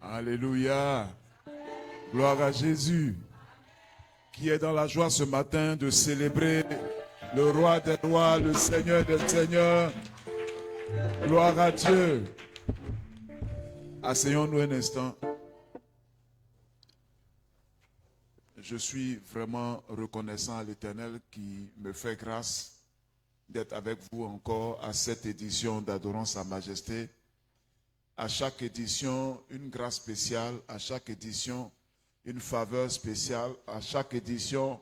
Alléluia. Gloire à Jésus, qui est dans la joie ce matin de célébrer le roi des rois, le Seigneur des seigneurs. Gloire à Dieu. Asseyons-nous un instant. Je suis vraiment reconnaissant à l'Éternel qui me fait grâce d'être avec vous encore à cette édition d'Adorons sa Majesté. À chaque édition, une grâce spéciale. À chaque édition, une faveur spéciale. À chaque édition,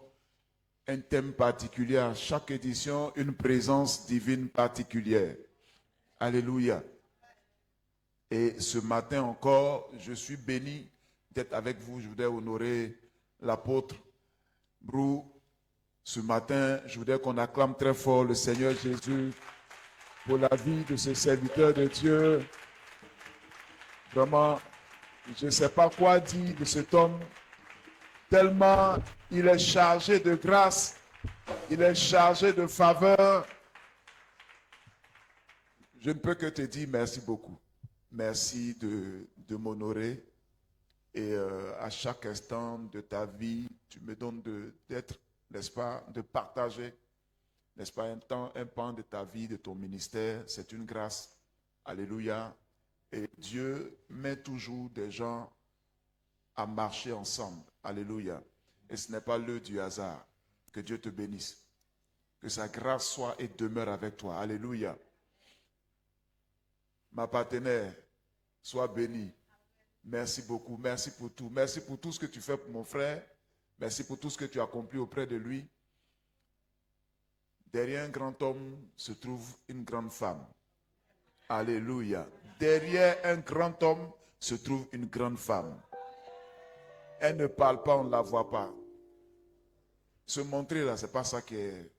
un thème particulier. À chaque édition, une présence divine particulière. Alléluia. Et ce matin encore, je suis béni d'être avec vous. Je voudrais honorer l'apôtre Brou. Ce matin, je voudrais qu'on acclame très fort le Seigneur Jésus pour la vie de ce serviteur de Dieu. Vraiment, je ne sais pas quoi dire de cet homme, tellement il est chargé de grâce, il est chargé de faveur. Je ne peux que te dire merci beaucoup. Merci de m'honorer. Et à chaque instant de ta vie, tu me donnes d'être, n'est-ce pas, de partager, n'est-ce pas, un pan de ta vie, de ton ministère. C'est une grâce. Alléluia. Et Dieu met toujours des gens à marcher ensemble. Alléluia. Et ce n'est pas l'heure du hasard. Que Dieu te bénisse. Que sa grâce soit et demeure avec toi. Alléluia. Ma partenaire, sois bénie. Merci beaucoup. Merci pour tout. Merci pour tout ce que tu fais pour mon frère. Merci pour tout ce que tu as accompli auprès de lui. Derrière un grand homme se trouve une grande femme. Alléluia. Derrière un grand homme se trouve une grande femme. Elle ne parle pas, on ne la voit pas. Se montrer là, ce n'est pas ça qui est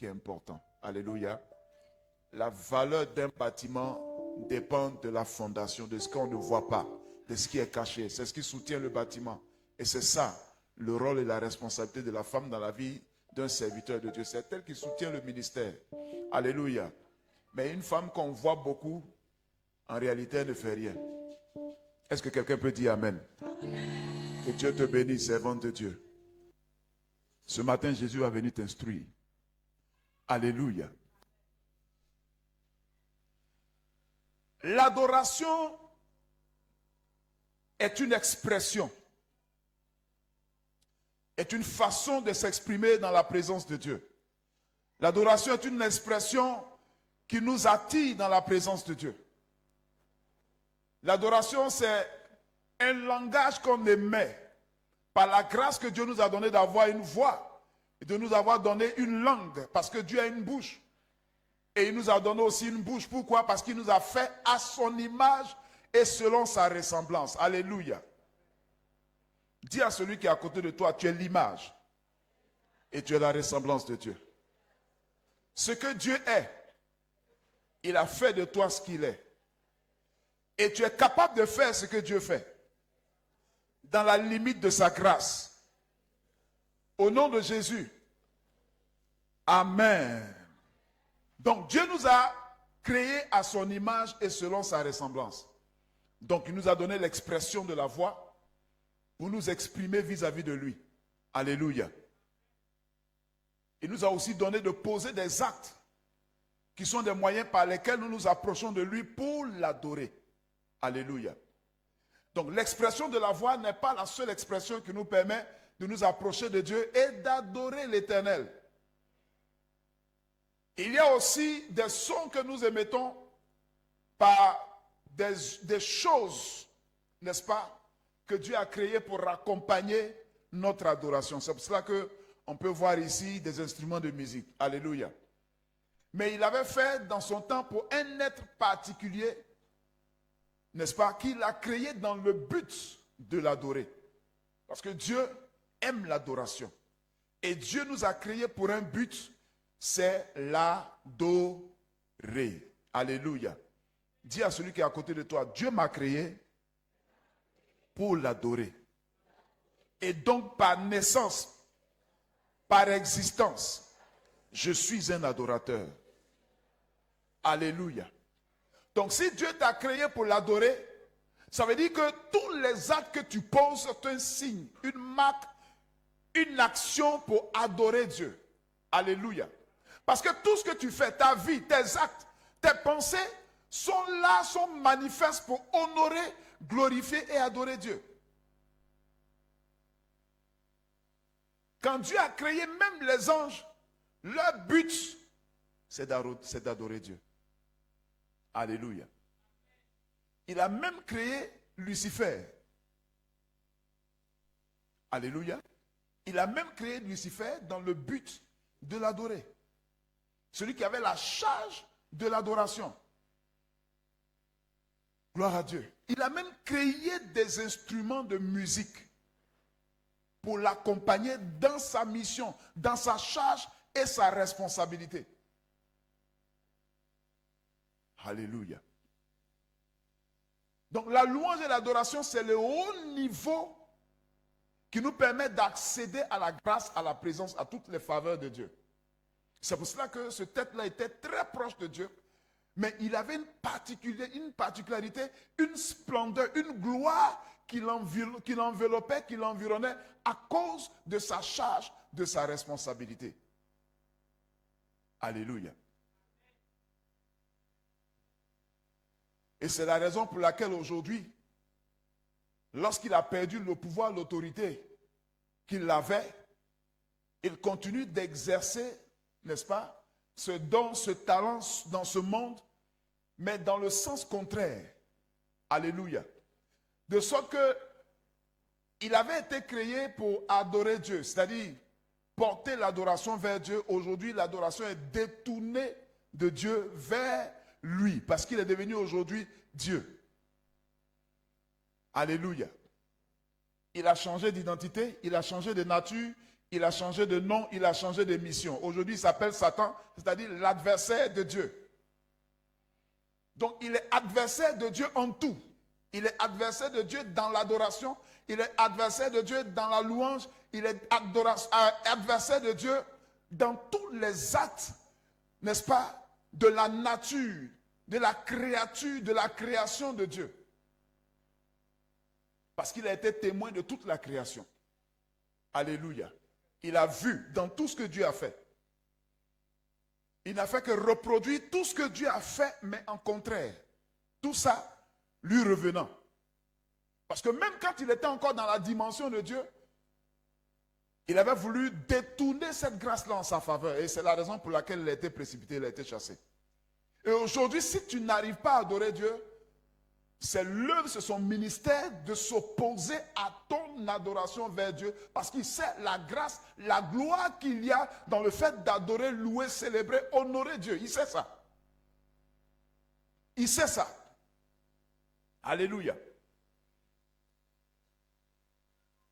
important. Alléluia. La valeur d'un bâtiment dépend de la fondation, de ce qu'on ne voit pas, de ce qui est caché. C'est ce qui soutient le bâtiment. Et c'est ça, le rôle et la responsabilité de la femme dans la vie d'un serviteur de Dieu. C'est elle qui soutient le ministère. Alléluia. Mais une femme qu'on voit beaucoup, en réalité, elle ne fait rien. Est-ce que quelqu'un peut dire Amen? Que Dieu te bénisse, servante de Dieu. Ce matin, Jésus va venir t'instruire. Alléluia. L'adoration est une expression, est une façon de s'exprimer dans la présence de Dieu. L'adoration est une expression qui nous attire dans la présence de Dieu. L'adoration, c'est un langage qu'on émet par la grâce que Dieu nous a donnée d'avoir une voix et de nous avoir donné une langue, parce que Dieu a une bouche. Et il nous a donné aussi une bouche. Pourquoi? Parce qu'il nous a fait à son image et selon sa ressemblance. Alléluia. Dis à celui qui est à côté de toi, tu es l'image et tu es la ressemblance de Dieu. Ce que Dieu est, il a fait de toi ce qu'il est. Et tu es capable de faire ce que Dieu fait, dans la limite de sa grâce. Au nom de Jésus. Amen. Donc Dieu nous a créés à son image et selon sa ressemblance. Donc il nous a donné l'expression de la voix pour nous exprimer vis-à-vis de lui. Alléluia. Il nous a aussi donné de poser des actes qui sont des moyens par lesquels nous nous approchons de lui pour l'adorer. Alléluia. Donc l'expression de la voix n'est pas la seule expression qui nous permet de nous approcher de Dieu et d'adorer l'Éternel. Il y a aussi des sons que nous émettons par des choses, n'est-ce pas, que Dieu a créées pour accompagner notre adoration. C'est pour cela qu'on peut voir ici des instruments de musique. Alléluia. Mais il avait fait dans son temps pour un être particulier, n'est-ce pas, qu'il a créé dans le but de l'adorer. Parce que Dieu aime l'adoration. Et Dieu nous a créés pour un but, c'est l'adorer. Alléluia. Dis à celui qui est à côté de toi, Dieu m'a créé pour l'adorer. Et donc par naissance, par existence, je suis un adorateur. Alléluia. Donc si Dieu t'a créé pour l'adorer, Ça veut dire que tous les actes que tu poses sont un signe, une marque, une action pour adorer Dieu. Alléluia. Parce que tout ce que tu fais, ta vie, tes actes, tes pensées, sont là, sont manifestes pour honorer, glorifier et adorer Dieu. Quand Dieu a créé même les anges, leur but, c'est d'adorer Dieu. Alléluia. Il a même créé Lucifer. Alléluia. Il a même créé Lucifer dans le but de l'adorer. Celui qui avait la charge de l'adoration. Gloire à Dieu. Il a même créé des instruments de musique pour l'accompagner dans sa mission, dans sa charge et sa responsabilité. Alléluia. Donc la louange et l'adoration, c'est le haut niveau qui nous permet d'accéder à la grâce, à la présence, à toutes les faveurs de Dieu. C'est pour cela que ce tête-là était très proche de Dieu, mais il avait une particularité, une splendeur, une gloire qui l'enveloppait, qui l'environnait à cause de sa charge, de sa responsabilité. Alléluia. Et c'est la raison pour laquelle aujourd'hui, lorsqu'il a perdu le pouvoir, l'autorité qu'il avait, il continue d'exercer, n'est-ce pas, ce don, ce talent dans ce monde, mais dans le sens contraire. Alléluia. De sorte que il avait été créé pour adorer Dieu, c'est-à-dire porter l'adoration vers Dieu. Aujourd'hui, l'adoration est détournée de Dieu vers lui, parce qu'il est devenu aujourd'hui Dieu. Alléluia. Il a changé d'identité, il a changé de nature, il a changé de nom, il a changé de mission. Aujourd'hui, il s'appelle Satan, c'est-à-dire l'adversaire de Dieu. Donc, il est adversaire de Dieu en tout. Il est adversaire de Dieu dans l'adoration, il est adversaire de Dieu dans la louange, il est adversaire de Dieu dans tous les actes, n'est-ce pas, de la nature, de la créature, de la création de Dieu. Parce qu'il a été témoin de toute la création. Alléluia. Il a vu dans tout ce que Dieu a fait. Il n'a fait que reproduire tout ce que Dieu a fait, mais en contraire. Tout ça lui revenant. Parce que même quand il était encore dans la dimension de Dieu, il avait voulu détourner cette grâce-là en sa faveur. Et c'est la raison pour laquelle il a été précipité, il a été chassé. Et aujourd'hui, si tu n'arrives pas à adorer Dieu, c'est l'œuvre, c'est son ministère de s'opposer à ton adoration vers Dieu. Parce qu'il sait la grâce, la gloire qu'il y a dans le fait d'adorer, louer, célébrer, honorer Dieu. Il sait ça. Il sait ça. Alléluia.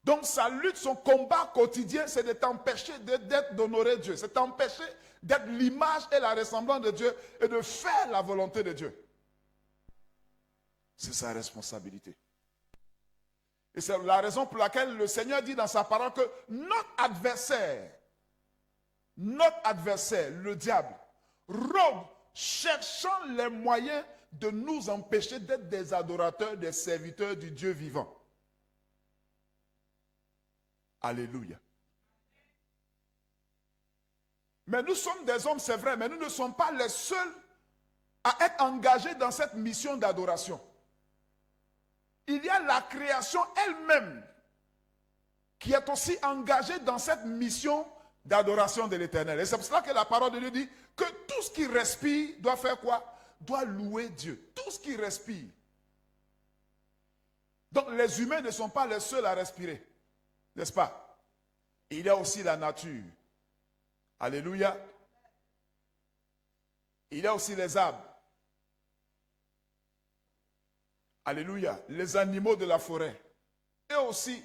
Donc sa lutte, son combat quotidien, c'est de t'empêcher d'honorer Dieu. C'est t'empêcher d'être l'image et la ressemblance de Dieu et de faire la volonté de Dieu. C'est sa responsabilité. Et c'est la raison pour laquelle le Seigneur dit dans sa parole que notre adversaire, le diable, rôde cherchant les moyens de nous empêcher d'être des adorateurs, des serviteurs du Dieu vivant. Alléluia. Mais nous sommes des hommes, c'est vrai, mais nous ne sommes pas les seuls à être engagés dans cette mission d'adoration. Il y a la création elle-même qui est aussi engagée dans cette mission d'adoration de l'Éternel. Et c'est pour cela que la parole de Dieu dit que tout ce qui respire doit faire quoi? Doit louer Dieu. Tout ce qui respire. Donc les humains ne sont pas les seuls à respirer. N'est-ce pas? Il y a aussi la nature. Alléluia. Il y a aussi les arbres. Alléluia. Les animaux de la forêt. Et aussi,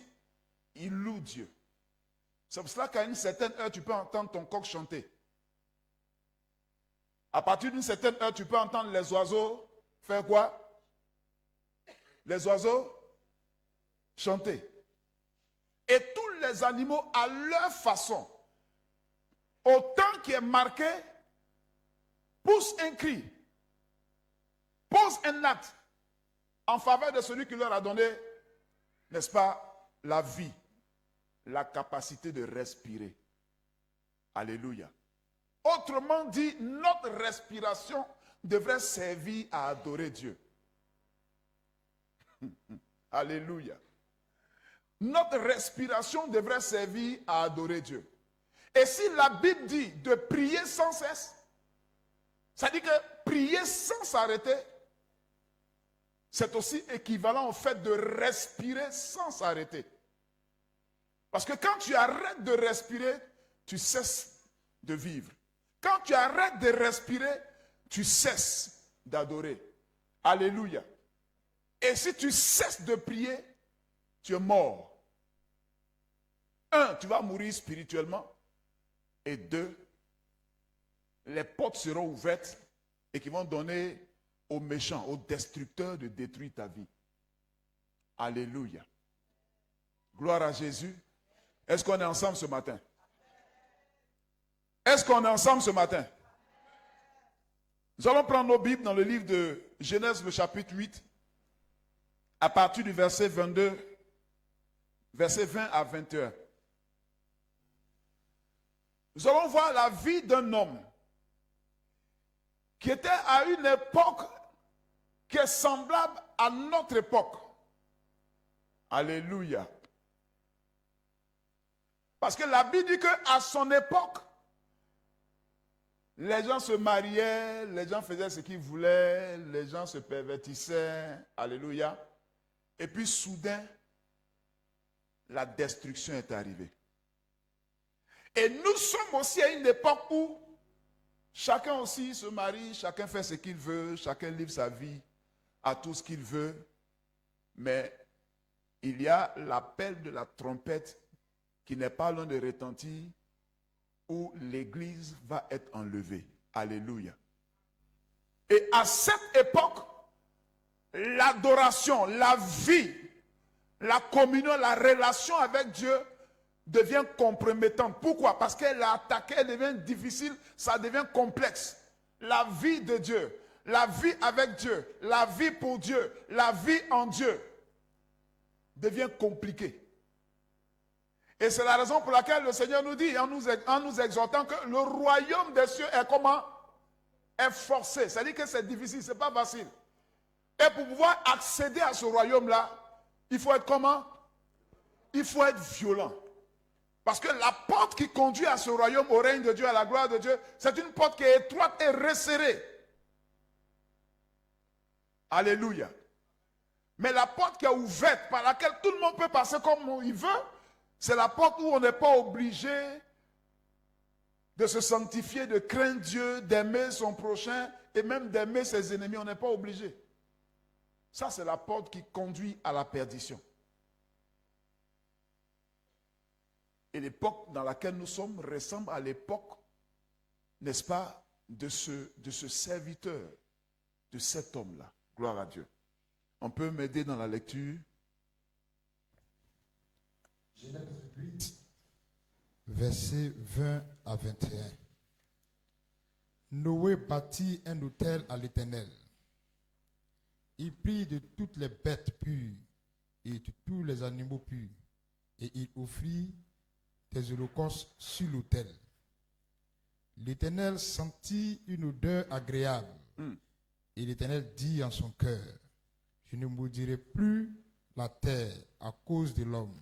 ils louent Dieu. C'est pour cela qu'à une certaine heure, tu peux entendre ton coq chanter. À partir d'une certaine heure, tu peux entendre les oiseaux faire quoi? Les oiseaux chanter. Et tous les animaux, à leur façon, au temps qui est marqué, poussent un cri, posent un acte, en faveur de celui qui leur a donné, n'est-ce pas, la vie, la capacité de respirer. Alléluia. Autrement dit, notre respiration devrait servir à adorer Dieu. Alléluia. Notre respiration devrait servir à adorer Dieu. Et si la Bible dit de prier sans cesse, ça dit que prier sans s'arrêter, c'est aussi équivalent au fait de respirer sans s'arrêter. Parce que quand tu arrêtes de respirer, tu cesses de vivre. Quand tu arrêtes de respirer, tu cesses d'adorer. Alléluia. Et si tu cesses de prier, tu es mort. 1, tu vas mourir spirituellement. Et 2, les portes seront ouvertes et qui vont donner aux méchants, aux destructeurs de détruire ta vie. Alléluia. Gloire à Jésus. Est-ce qu'on est ensemble ce matin? Est-ce qu'on est ensemble ce matin? Nous allons prendre nos Bibles dans le livre de Genèse, le chapitre 8, à partir du verset 22, verset 20 à 21. Nous allons voir la vie d'un homme qui était à une époque qui est semblable à notre époque. Alléluia. Parce que la Bible dit qu'à son époque, les gens se mariaient, les gens faisaient ce qu'ils voulaient, les gens se pervertissaient. Alléluia. Et puis soudain, la destruction est arrivée. Et nous sommes aussi à une époque où chacun aussi se marie, chacun fait ce qu'il veut, chacun livre sa vie à tout ce qu'il veut. Mais il y a l'appel de la trompette qui n'est pas loin de retentir, où l'église va être enlevée. Alléluia. Et à cette époque, l'adoration, la vie, la communion, la relation avec Dieu devient compromettante. Pourquoi? Parce qu'elle a attaqué, elle devient difficile, ça devient complexe. La vie de Dieu, la vie avec Dieu, la vie pour Dieu, la vie en Dieu devient compliquée. Et c'est la raison pour laquelle le Seigneur nous dit, en nous exhortant, que le royaume des cieux est comment? Est forcé. C'est-à-dire que c'est difficile, ce n'est pas facile. Et pour pouvoir accéder à ce royaume-là, il faut être comment? Il faut être violent. Parce que la porte qui conduit à ce royaume, au règne de Dieu, à la gloire de Dieu, c'est une porte qui est étroite et resserrée. Alléluia. Mais la porte qui est ouverte, par laquelle tout le monde peut passer comme il veut, c'est la porte où on n'est pas obligé de se sanctifier, de craindre Dieu, d'aimer son prochain et même d'aimer ses ennemis. On n'est pas obligé. Ça, c'est la porte qui conduit à la perdition. Et l'époque dans laquelle nous sommes ressemble à l'époque, n'est-ce pas, de ce serviteur, de cet homme-là. Gloire à Dieu. On peut m'aider dans la lecture? Genèse 8, versets 20 à 21. Noé bâtit un autel à l'Éternel. Il prit de toutes les bêtes pures et de tous les animaux purs, et il offrit des holocaustes sur l'autel. L'Éternel sentit une odeur agréable, et l'Éternel dit en son cœur, je ne maudirai plus la terre à cause de l'homme,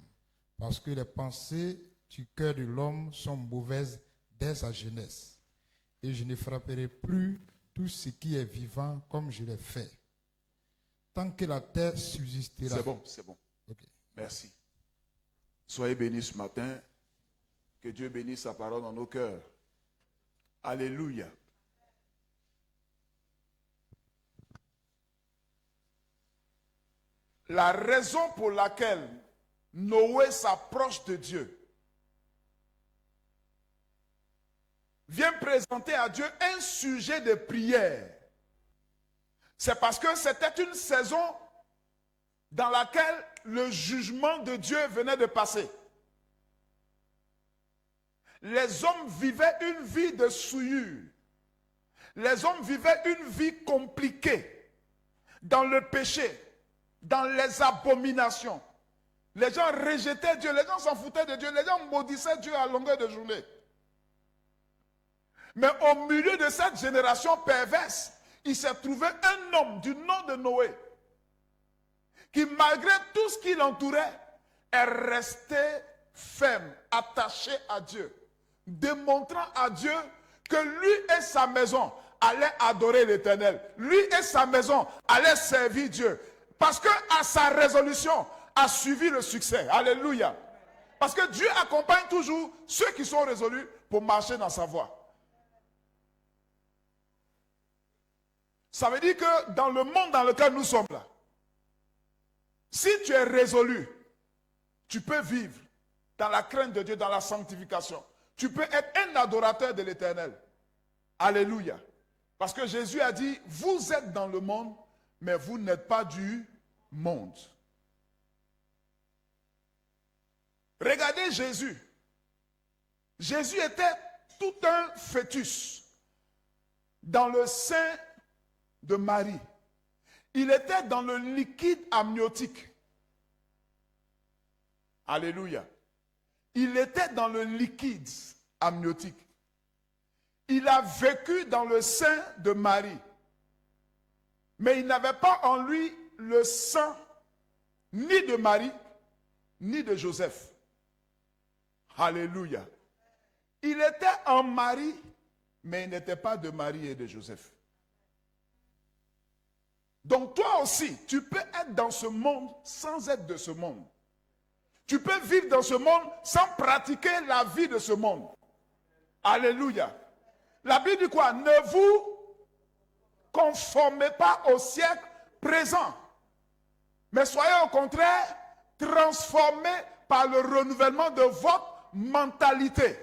parce que les pensées du cœur de l'homme sont mauvaises dès sa jeunesse. Et je ne frapperai plus tout ce qui est vivant comme je l'ai fait. Tant que la terre subsistera. C'est bon, c'est bon. Okay. Merci. Soyez bénis ce matin. Que Dieu bénisse sa parole dans nos cœurs. Alléluia. La raison pour laquelle Noé s'approche de Dieu vient présenter à Dieu un sujet de prière. C'est parce que c'était une saison dans laquelle le jugement de Dieu venait de passer. Les hommes vivaient une vie de souillure. Les hommes vivaient une vie compliquée dans le péché. dans les abominations. Les gens rejetaient Dieu, les gens s'en foutaient de Dieu, les gens maudissaient Dieu à longueur de journée. Mais au milieu de cette génération perverse, il s'est trouvé un homme du nom de Noé, qui malgré tout ce qui l'entourait, est resté ferme, attaché à Dieu, démontrant à Dieu que lui et sa maison allaient adorer l'Éternel. Lui et sa maison allaient servir Dieu. Parce que à sa résolution a suivi le succès. Alléluia. Parce que Dieu accompagne toujours ceux qui sont résolus pour marcher dans sa voie. Ça veut dire que dans le monde dans lequel nous sommes là, si tu es résolu, tu peux vivre dans la crainte de Dieu, dans la sanctification. Tu peux être un adorateur de l'Éternel. Alléluia. Parce que Jésus a dit, vous êtes dans le monde, mais vous n'êtes pas du monde. Regardez Jésus. Jésus était tout un fœtus dans le sein de Marie. Il était dans le liquide amniotique. Alléluia. Il était dans le liquide amniotique. Il a vécu dans le sein de Marie. Mais il n'avait pas en lui le sang ni de Marie, ni de Joseph. Alléluia. Il était en Marie, mais il n'était pas de Marie et de Joseph. Donc toi aussi, tu peux être dans ce monde sans être de ce monde. Tu peux vivre dans ce monde sans pratiquer la vie de ce monde. Alléluia. La Bible dit quoi? Ne vous conformez pas au siècle présent, mais soyez au contraire transformés par le renouvellement de votre mentalité.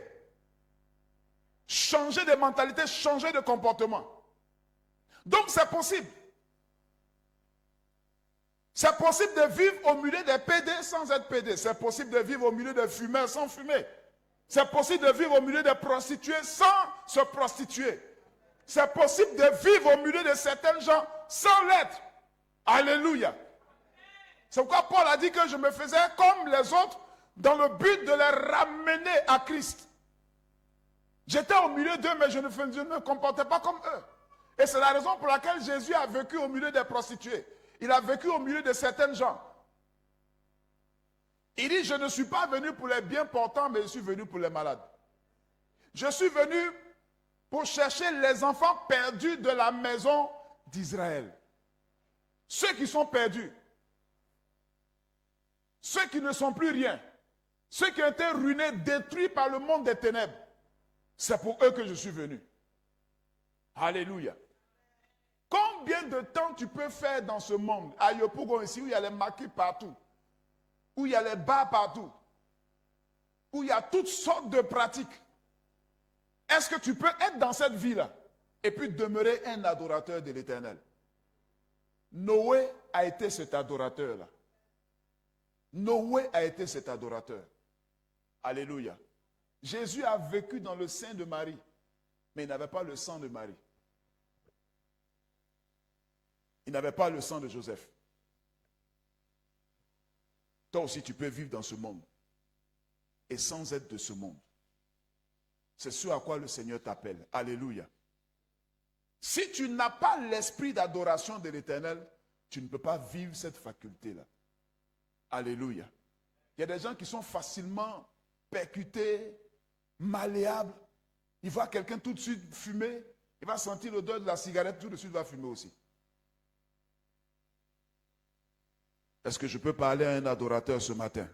Changer de mentalité, changer de comportement. Donc c'est possible. C'est possible de vivre au milieu des PD sans être PD. C'est possible de vivre au milieu des fumeurs sans fumer. C'est possible de vivre au milieu des prostituées sans se prostituer. C'est possible de vivre au milieu de certains gens sans l'être. Alléluia. C'est pourquoi Paul a dit que je me faisais comme les autres dans le but de les ramener à Christ. J'étais au milieu d'eux, mais je ne me comportais pas comme eux. Et c'est la raison pour laquelle Jésus a vécu au milieu des prostituées. Il a vécu au milieu de certaines gens. Il dit, je ne suis pas venu pour les bien portants, mais je suis venu pour les malades. Je suis venu pour chercher les enfants perdus de la maison d'Israël. Ceux qui sont perdus. Ceux qui ne sont plus rien. Ceux qui ont été ruinés, détruits par le monde des ténèbres. C'est pour eux que je suis venu. Alléluia. Combien de temps tu peux faire dans ce monde, à Yopougon ici, où il y a les maquis partout, où il y a les bars partout, où il y a toutes sortes de pratiques. Est-ce que tu peux être dans cette vie-là et puis demeurer un adorateur de l'Éternel? Noé a été cet adorateur-là. Noé a été cet adorateur. Alléluia. Jésus a vécu dans le sein de Marie, mais il n'avait pas le sang de Marie. Il n'avait pas le sang de Joseph. Toi aussi, tu peux vivre dans ce monde et sans être de ce monde. C'est ce à quoi le Seigneur t'appelle. Alléluia. Si tu n'as pas l'esprit d'adoration de l'Éternel, tu ne peux pas vivre cette faculté-là. Alléluia. Il y a des gens qui sont facilement percutés, malléables. Il voit quelqu'un tout de suite fumer, il va sentir l'odeur de la cigarette, tout de suite il va fumer aussi. Est-ce que je peux parler à un adorateur ce matin?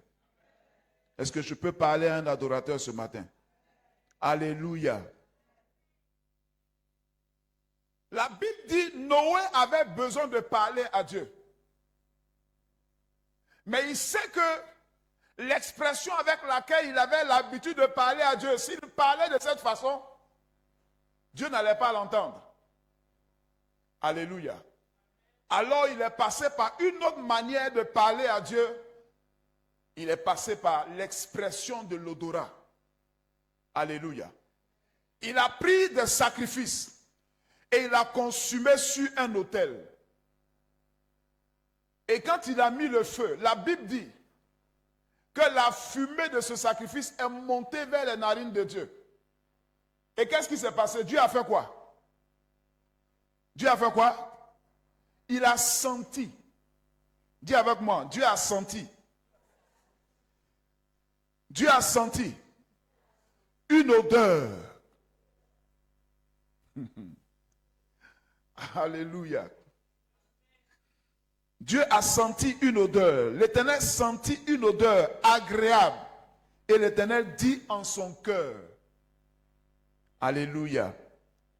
Est-ce que je peux parler à un adorateur ce matin? Alléluia. La Bible dit Noé avait besoin de parler à Dieu. Mais il sait que l'expression avec laquelle il avait l'habitude de parler à Dieu, s'il parlait de cette façon, Dieu n'allait pas l'entendre. Alléluia. Alors il est passé par une autre manière de parler à Dieu. Il est passé par l'expression de l'odorat. Alléluia. Il a pris des sacrifices et il a consumé sur un autel. Et quand il a mis le feu, la Bible dit que la fumée de ce sacrifice est montée vers les narines de Dieu. Et qu'est-ce qui s'est passé? Dieu a fait quoi? Dieu a fait quoi? Il a senti. Dis avec moi, Dieu a senti. Dieu a senti une odeur. Alléluia. Dieu a senti une odeur. L'Éternel sentit une odeur agréable. Et l'Éternel dit en son cœur. Alléluia.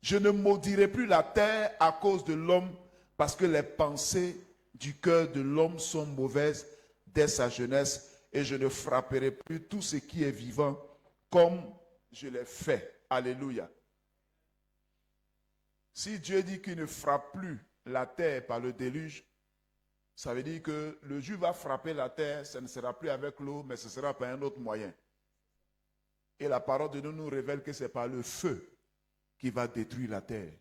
Je ne maudirai plus la terre à cause de l'homme, parce que les pensées du cœur de l'homme sont mauvaises dès sa jeunesse, et je ne frapperai plus tout ce qui est vivant comme je l'ai fait. Alléluia. Si Dieu dit qu'il ne frappe plus la terre par le déluge, ça veut dire que le jour va frapper la terre, ce ne sera plus avec l'eau, mais ce sera par un autre moyen. Et la parole de Dieu nous révèle que c'est par le feu qui va détruire la terre.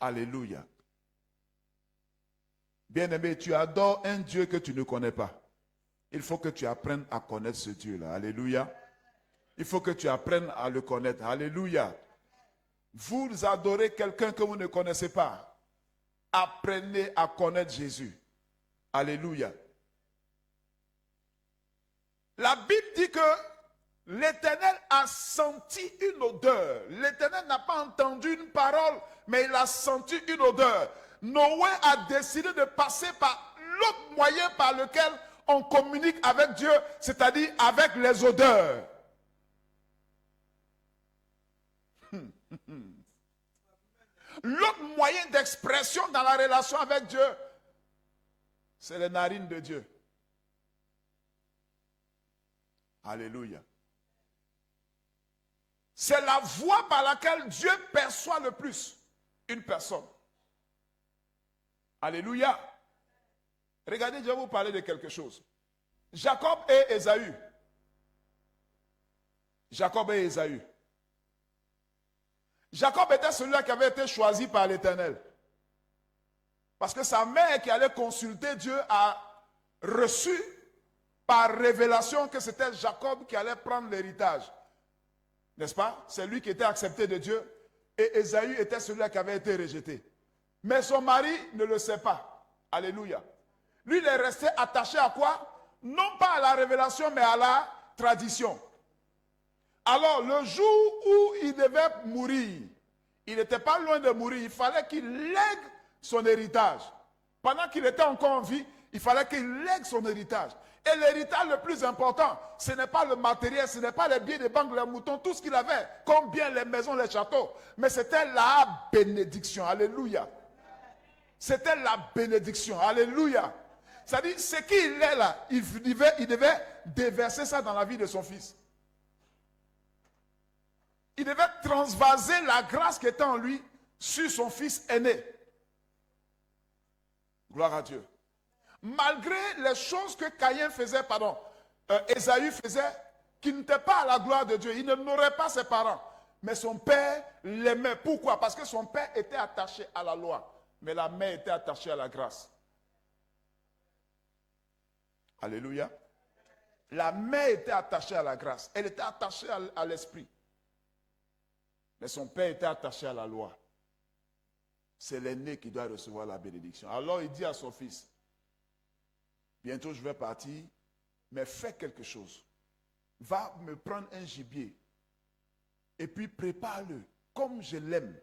Alléluia. Bien-aimé, tu adores un Dieu que tu ne connais pas. Il faut que tu apprennes à connaître ce Dieu-là. Alléluia. Il faut que tu apprennes à le connaître. Alléluia. Vous adorez quelqu'un que vous ne connaissez pas. Apprenez à connaître Jésus. Alléluia. La Bible dit que l'Éternel a senti une odeur. L'Éternel n'a pas entendu une parole, mais il a senti une odeur. Noé a décidé de passer par l'autre moyen par lequel on communique avec Dieu, c'est-à-dire avec les odeurs. L'autre moyen d'expression dans la relation avec Dieu, c'est les narines de Dieu. Alléluia. C'est la voie par laquelle Dieu perçoit le plus une personne. Alléluia. Regardez, je vais vous parler de quelque chose. Jacob et Ésaü. Jacob et Ésaü. Jacob était celui qui avait été choisi par l'Éternel. Parce que sa mère qui allait consulter Dieu a reçu par révélation que c'était Jacob qui allait prendre l'héritage. N'est-ce pas? C'est lui qui était accepté de Dieu. Et Ésaü était celui qui avait été rejeté. Mais son mari ne le sait pas. Alléluia. Lui, il est resté attaché à quoi? Non pas à la révélation, mais à la tradition. Alors, le jour où il devait mourir, il n'était pas loin de mourir, il fallait qu'il lègue son héritage. Pendant qu'il était encore en vie, il fallait qu'il lègue son héritage. Et l'héritage le plus important, ce n'est pas le matériel, ce n'est pas les biens des banques, les moutons, tout ce qu'il avait, comme bien les maisons, les châteaux, mais c'était la bénédiction. Alléluia. C'était la bénédiction. Alléluia. C'est-à-dire, ce qu'il est là, il devait déverser ça dans la vie de son fils. Il devait transvaser la grâce qui était en lui sur son fils aîné. Gloire à Dieu. Malgré les choses que Ésaü faisait, qui n'étaient pas à la gloire de Dieu. Il n'honorait pas ses parents. Mais son père l'aimait. Pourquoi? Parce que son père était attaché à la loi. Mais la mère était attachée à la grâce. Alléluia. La mère était attachée à la grâce. Elle était attachée à l'esprit. Mais son père était attaché à la loi. C'est l'aîné qui doit recevoir la bénédiction. Alors il dit à son fils, bientôt je vais partir, mais fais quelque chose. Va me prendre un gibier et puis prépare-le comme je l'aime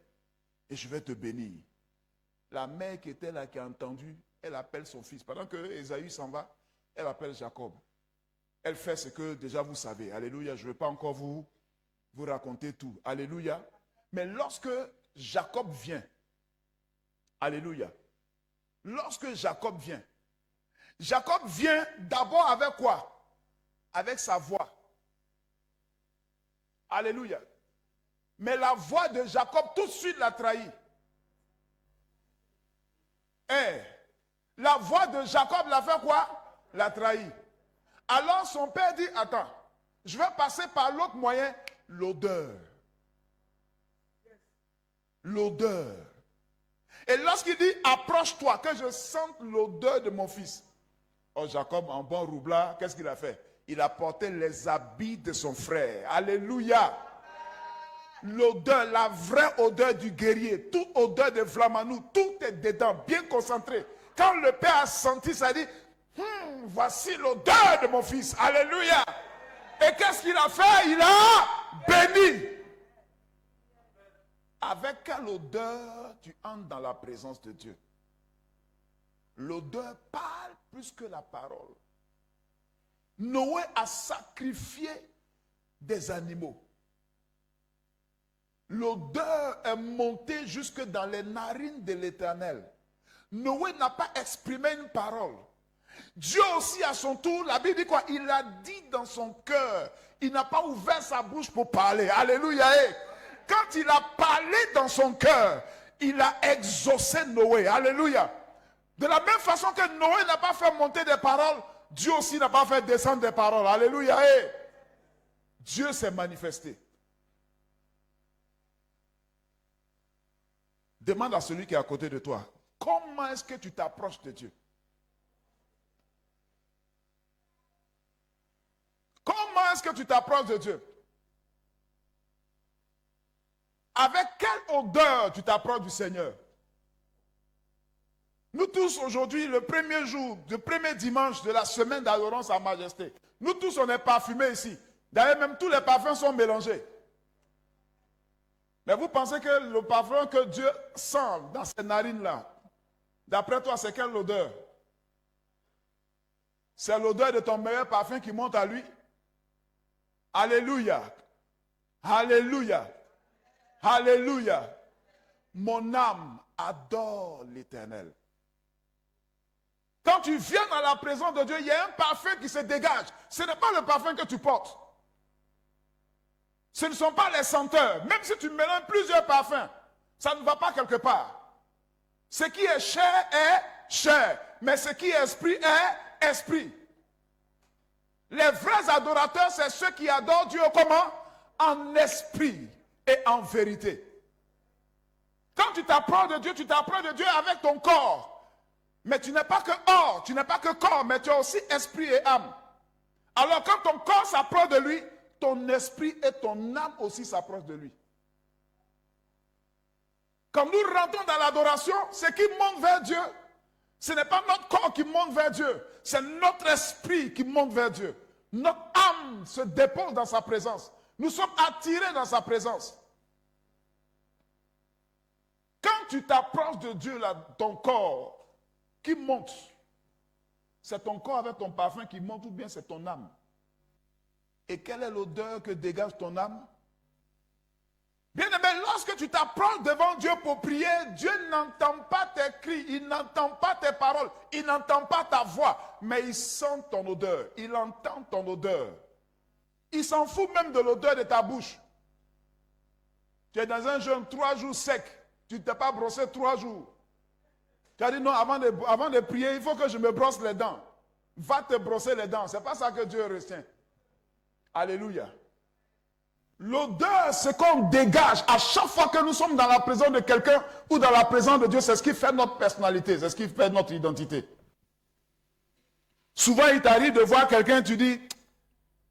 et je vais te bénir. La mère qui était là, qui a entendu, elle appelle son fils. Pendant que Ésaü s'en va, elle appelle Jacob. Elle fait ce que déjà vous savez. Alléluia, je ne vais pas encore vous raconter tout. Alléluia. Mais lorsque Jacob vient, alléluia, lorsque Jacob vient d'abord avec quoi? Avec sa voix. Alléluia. Mais la voix de Jacob tout de suite l'a trahi. Et la voix de Jacob l'a fait quoi? L'a trahi. Alors son père dit, attends, je vais passer par l'autre moyen, l'odeur. L'odeur. Et lorsqu'il dit approche approche-toi, que je sente l'odeur de mon fils. Oh, Jacob, en bon roublard, qu'est-ce qu'il a fait? Il a porté les habits de son frère. Alléluia. L'odeur, la vraie odeur du guerrier, toute odeur de Vlamanou, tout est dedans, bien concentré. Quand le père a senti ça, il dit, voici l'odeur de mon fils. Alléluia. Et qu'est-ce qu'il a fait? Il a béni. Avec quelle odeur tu entres dans la présence de Dieu? L'odeur parle plus que la parole. Noé a sacrifié des animaux. L'odeur est montée jusque dans les narines de l'Éternel. Noé n'a pas exprimé une parole. Dieu aussi à son tour, la Bible dit quoi? Il a dit dans son cœur. Il n'a pas ouvert sa bouche pour parler. Alléluia. Quand il a parlé dans son cœur, il a exaucé Noé. Alléluia. De la même façon que Noé n'a pas fait monter des paroles, Dieu aussi n'a pas fait descendre des paroles. Alléluia. Dieu s'est manifesté. Demande à celui qui est à côté de toi, comment est-ce que tu t'approches de Dieu? Comment est-ce que tu t'approches de Dieu? Avec quelle odeur tu t'approches du Seigneur? Nous tous aujourd'hui, le premier jour, le premier dimanche de la semaine d'adorance à Majesté, nous tous on est parfumés ici. D'ailleurs même tous les parfums sont mélangés. Mais vous pensez que le parfum que Dieu sent dans ces narines-là, d'après toi, c'est quelle odeur? C'est l'odeur de ton meilleur parfum qui monte à lui? Alléluia. Alléluia. Alléluia. Mon âme adore l'Éternel. Quand tu viens dans la présence de Dieu, il y a un parfum qui se dégage. Ce n'est pas le parfum que tu portes. Ce ne sont pas les senteurs. Même si tu mélanges plusieurs parfums, ça ne va pas quelque part. Ce qui est chair est chair. Mais ce qui est esprit est esprit. Les vrais adorateurs, c'est ceux qui adorent Dieu comment? En esprit et en vérité. Quand tu t'approches de Dieu, tu t'approches de Dieu avec ton corps. Mais tu n'es pas que or, tu n'es pas que corps, mais tu as aussi esprit et âme. Alors quand ton corps s'approche de lui, ton esprit et ton âme aussi s'approchent de lui. Quand nous rentrons dans l'adoration, ce qui monte vers Dieu, ce n'est pas notre corps qui monte vers Dieu, c'est notre esprit qui monte vers Dieu. Notre âme se dépose dans sa présence. Nous sommes attirés dans sa présence. Quand tu t'approches de Dieu, là, ton corps qui monte, c'est ton corps avec ton parfum qui monte ou bien c'est ton âme? Et quelle est l'odeur que dégage ton âme? Bien aimé, lorsque tu t'approches devant Dieu pour prier, Dieu n'entend pas tes cris, il n'entend pas tes paroles, il n'entend pas ta voix, mais il sent ton odeur, il entend ton odeur. Il s'en fout même de l'odeur de ta bouche. Tu es dans un jeûne 3 jours sec, tu ne t'es pas brossé 3 jours. Tu as dit non, avant de prier, il faut que je me brosse les dents. Va te brosser les dents, ce n'est pas ça que Dieu retient. Alléluia. L'odeur, ce qu'on dégage à chaque fois que nous sommes dans la présence de quelqu'un ou dans la présence de Dieu, c'est ce qui fait notre personnalité, c'est ce qui fait notre identité. Souvent, il t'arrive de voir quelqu'un, tu dis,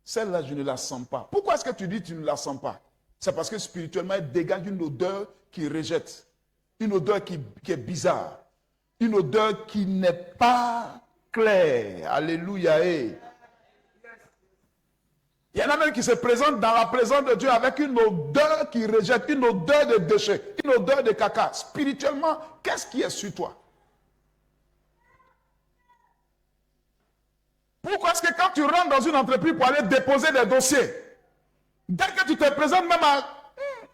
celle-là, je ne la sens pas. Pourquoi est-ce que tu dis que tu ne la sens pas? C'est parce que spirituellement, il dégage une odeur qui rejette, une odeur qui est bizarre, une odeur qui n'est pas claire. Alléluia. Il y en a même qui se présentent dans la présence de Dieu avec une odeur qui rejette, une odeur de déchet, une odeur de caca. Spirituellement, qu'est-ce qui est sur toi? Pourquoi est-ce que quand tu rentres dans une entreprise pour aller déposer des dossiers, dès que tu te présentes même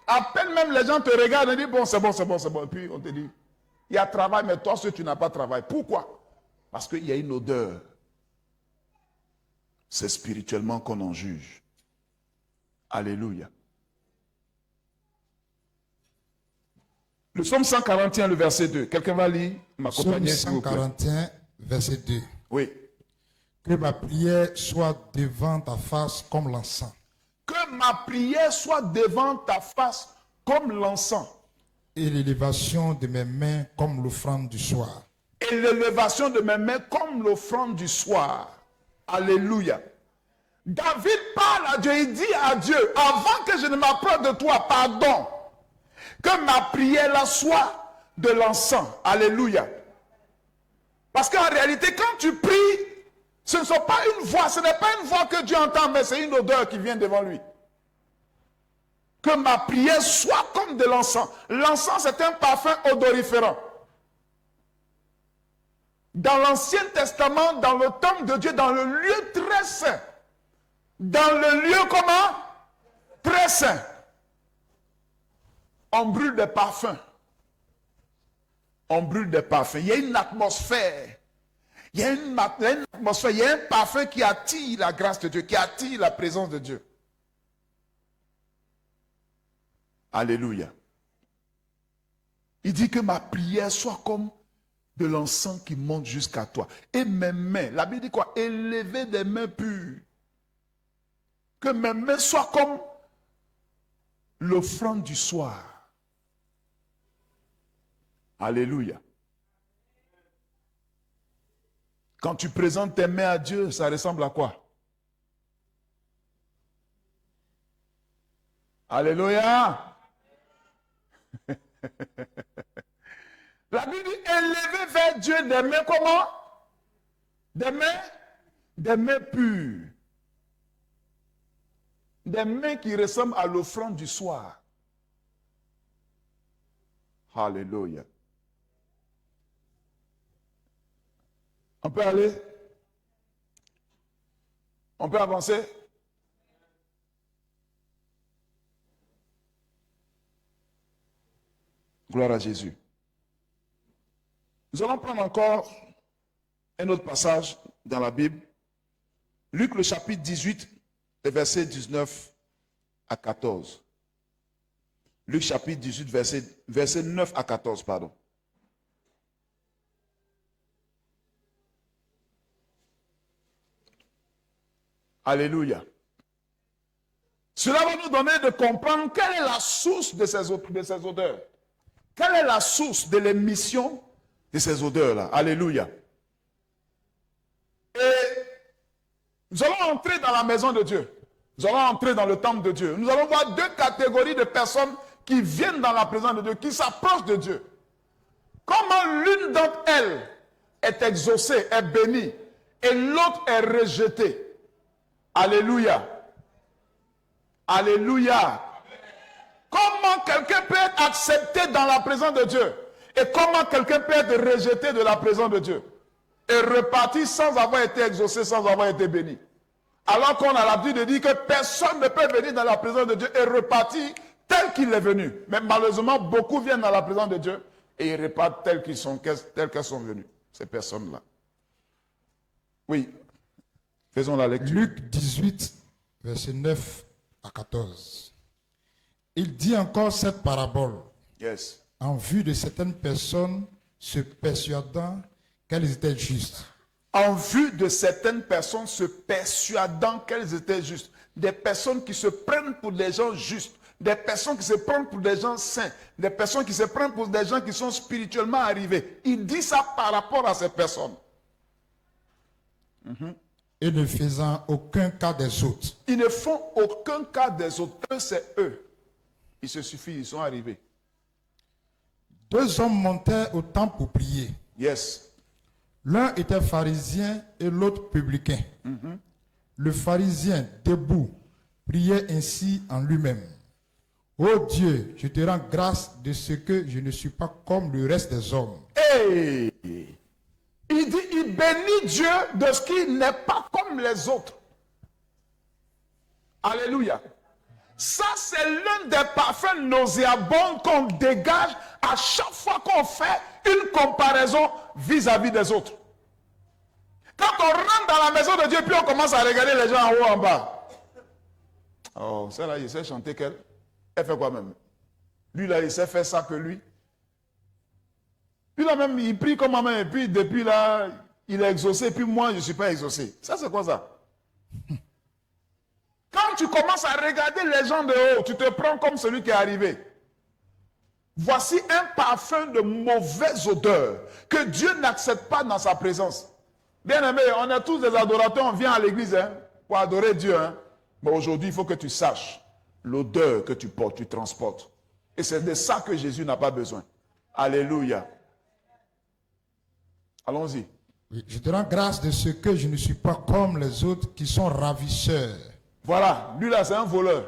à peine même les gens te regardent et disent bon, c'est bon, c'est bon, c'est bon. Et puis on te dit, il y a travail, mais toi, tu n'as pas de travail. Pourquoi? Parce qu'il y a une odeur. C'est spirituellement qu'on en juge. Alléluia. Le psaume 141, le verset 2. Quelqu'un va lire, m'accompagner s'il vous plaît. Psaume 141, verset 2. Oui. Que ma prière soit devant ta face comme l'encens. Que ma prière soit devant ta face comme l'encens. Et l'élévation de mes mains comme l'offrande du soir. et l'élévation de mes mains comme l'offrande du soir. Alléluia. David parle à Dieu, il dit à Dieu, avant que je ne m'approche de toi, pardon, que ma prière là soit de l'encens. Alléluia. Parce qu'en réalité, quand tu pries, ce ne sont pas une voix, ce n'est pas une voix que Dieu entend, mais c'est une odeur qui vient devant lui. Que ma prière soit comme de l'encens. L'encens, c'est un parfum odoriférant. Dans l'Ancien Testament, dans le temple de Dieu, dans le lieu très saint, dans le lieu comment? Très saint, on brûle des parfums. On brûle des parfums. Il y a une atmosphère. Il y a une atmosphère, il y a un parfum qui attire la grâce de Dieu, qui attire la présence de Dieu. Alléluia. Il dit que ma prière soit comme de l'encens qui monte jusqu'à toi. Et mes mains, la Bible dit quoi? Élever des mains pures. Que mes mains soient comme l'offrande du soir. Alléluia. Quand tu présentes tes mains à Dieu, ça ressemble à quoi? Alléluia. La Bible dit élever vers Dieu des mains comment? Des mains pures. Des mains qui ressemblent à l'offrande du soir. Alléluia. On peut aller? On peut avancer? Gloire à Jésus. Nous allons prendre encore un autre passage dans la Bible. Luc le chapitre 18, les versets 19 à 14. Luc chapitre 18, verset 9 à 14, pardon. Alléluia. Cela va nous donner de comprendre quelle est la source de ces odeurs. Quelle est la source de l'émission de ces odeurs-là. Alléluia. Et nous allons entrer dans la maison de Dieu. Nous allons entrer dans le temple de Dieu. Nous allons voir deux catégories de personnes qui viennent dans la présence de Dieu, qui s'approchent de Dieu. Comment l'une d'entre elles est exaucée, est bénie, et l'autre est rejetée. Alléluia. Alléluia. Comment quelqu'un peut être accepté dans la présence de Dieu et comment quelqu'un peut être rejeté de la présence de Dieu et reparti sans avoir été exaucé, sans avoir été béni. Alors qu'on a l'habitude de dire que personne ne peut venir dans la présence de Dieu et repartir tel qu'il est venu. Mais malheureusement, beaucoup viennent dans la présence de Dieu et ils repartent tels qu'elles sont venus, ces personnes-là. Oui, faisons la lecture. Luc 18, verset 9 à 14. Il dit encore cette parabole Yes. en vue de certaines personnes se persuadant qu'elles étaient justes. En vue de certaines personnes se persuadant qu'elles étaient justes. Des personnes qui se prennent pour des gens justes. Des personnes qui se prennent pour des gens saints. Des personnes qui se prennent pour des gens qui sont spirituellement arrivés. Il dit ça par rapport à ces personnes. Et ne faisant aucun cas des autres. Ils ne font aucun cas des autres. Eux, c'est eux. Il se suffit, ils sont arrivés. Deux hommes montaient au temple pour prier. Yes. L'un était pharisien et l'autre publicain. Le pharisien, debout, priait ainsi en lui-même. Ô Dieu, je te rends grâce de ce que je ne suis pas comme le reste des hommes. Hey! Il dit, il bénit Dieu de ce qui n'est pas comme les autres. Alléluia. Ça, c'est l'un des parfums nauséabonds qu'on dégage à chaque fois qu'on fait une comparaison vis-à-vis des autres. Quand on rentre dans la maison de Dieu, puis on commence à regarder les gens en haut, en bas. Oh, celle-là, il sait chanter qu'elle. Elle fait quoi même? Lui, là, il sait faire ça que lui. Puis là, même, il prie comme moi-même. Et puis, depuis là, il est exaucé. Puis moi, je ne suis pas exaucé. Ça, c'est quoi ça? Quand tu commences à regarder les gens de haut, tu te prends comme celui qui est arrivé. Voici un parfum de mauvaise odeur que Dieu n'accepte pas dans sa présence. Bien aimé, on est tous des adorateurs, on vient à l'église pour adorer Dieu. Mais aujourd'hui, il faut que tu saches l'odeur que tu portes, tu transportes. Et c'est de ça que Jésus n'a pas besoin. Alléluia. Allons-y. Oui, je te rends grâce de ce que je ne suis pas comme les autres qui sont ravisseurs. Voilà, lui là, c'est un voleur.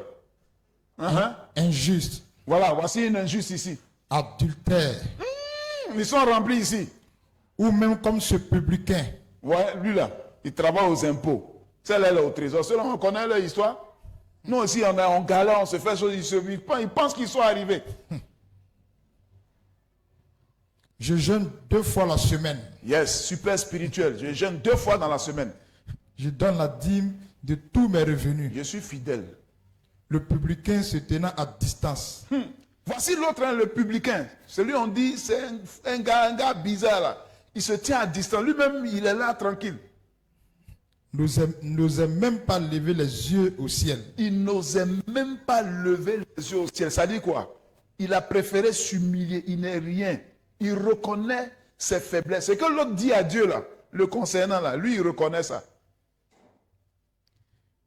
Injuste. Voilà, voici une injuste ici. Adultère. Ils sont remplis ici. Ou même comme ce publicain. Ouais, lui là, il travaille aux impôts. Celle-là, elle est au trésor. Ceux-là, on connaît leur histoire. Nous aussi, on galère, on se fait choses, ils pensent qu'ils sont arrivés. Je jeûne 2 fois la semaine. Yes, super spirituel. Je jeûne 2 fois dans la semaine. Je donne la dîme de tous mes revenus. Je suis fidèle. Le publicain se tenant à distance. Voici l'autre, le publicain. Celui on dit, c'est un gars bizarre là. Il se tient à distance. Lui-même, il est là tranquille. N'osait même pas lever les yeux au ciel. Il n'osait même pas lever les yeux au ciel. Ça dit quoi? Il a préféré s'humilier. Il n'est rien. Il reconnaît ses faiblesses. Ce que l'autre dit à Dieu là, le concernant là, lui il reconnaît ça.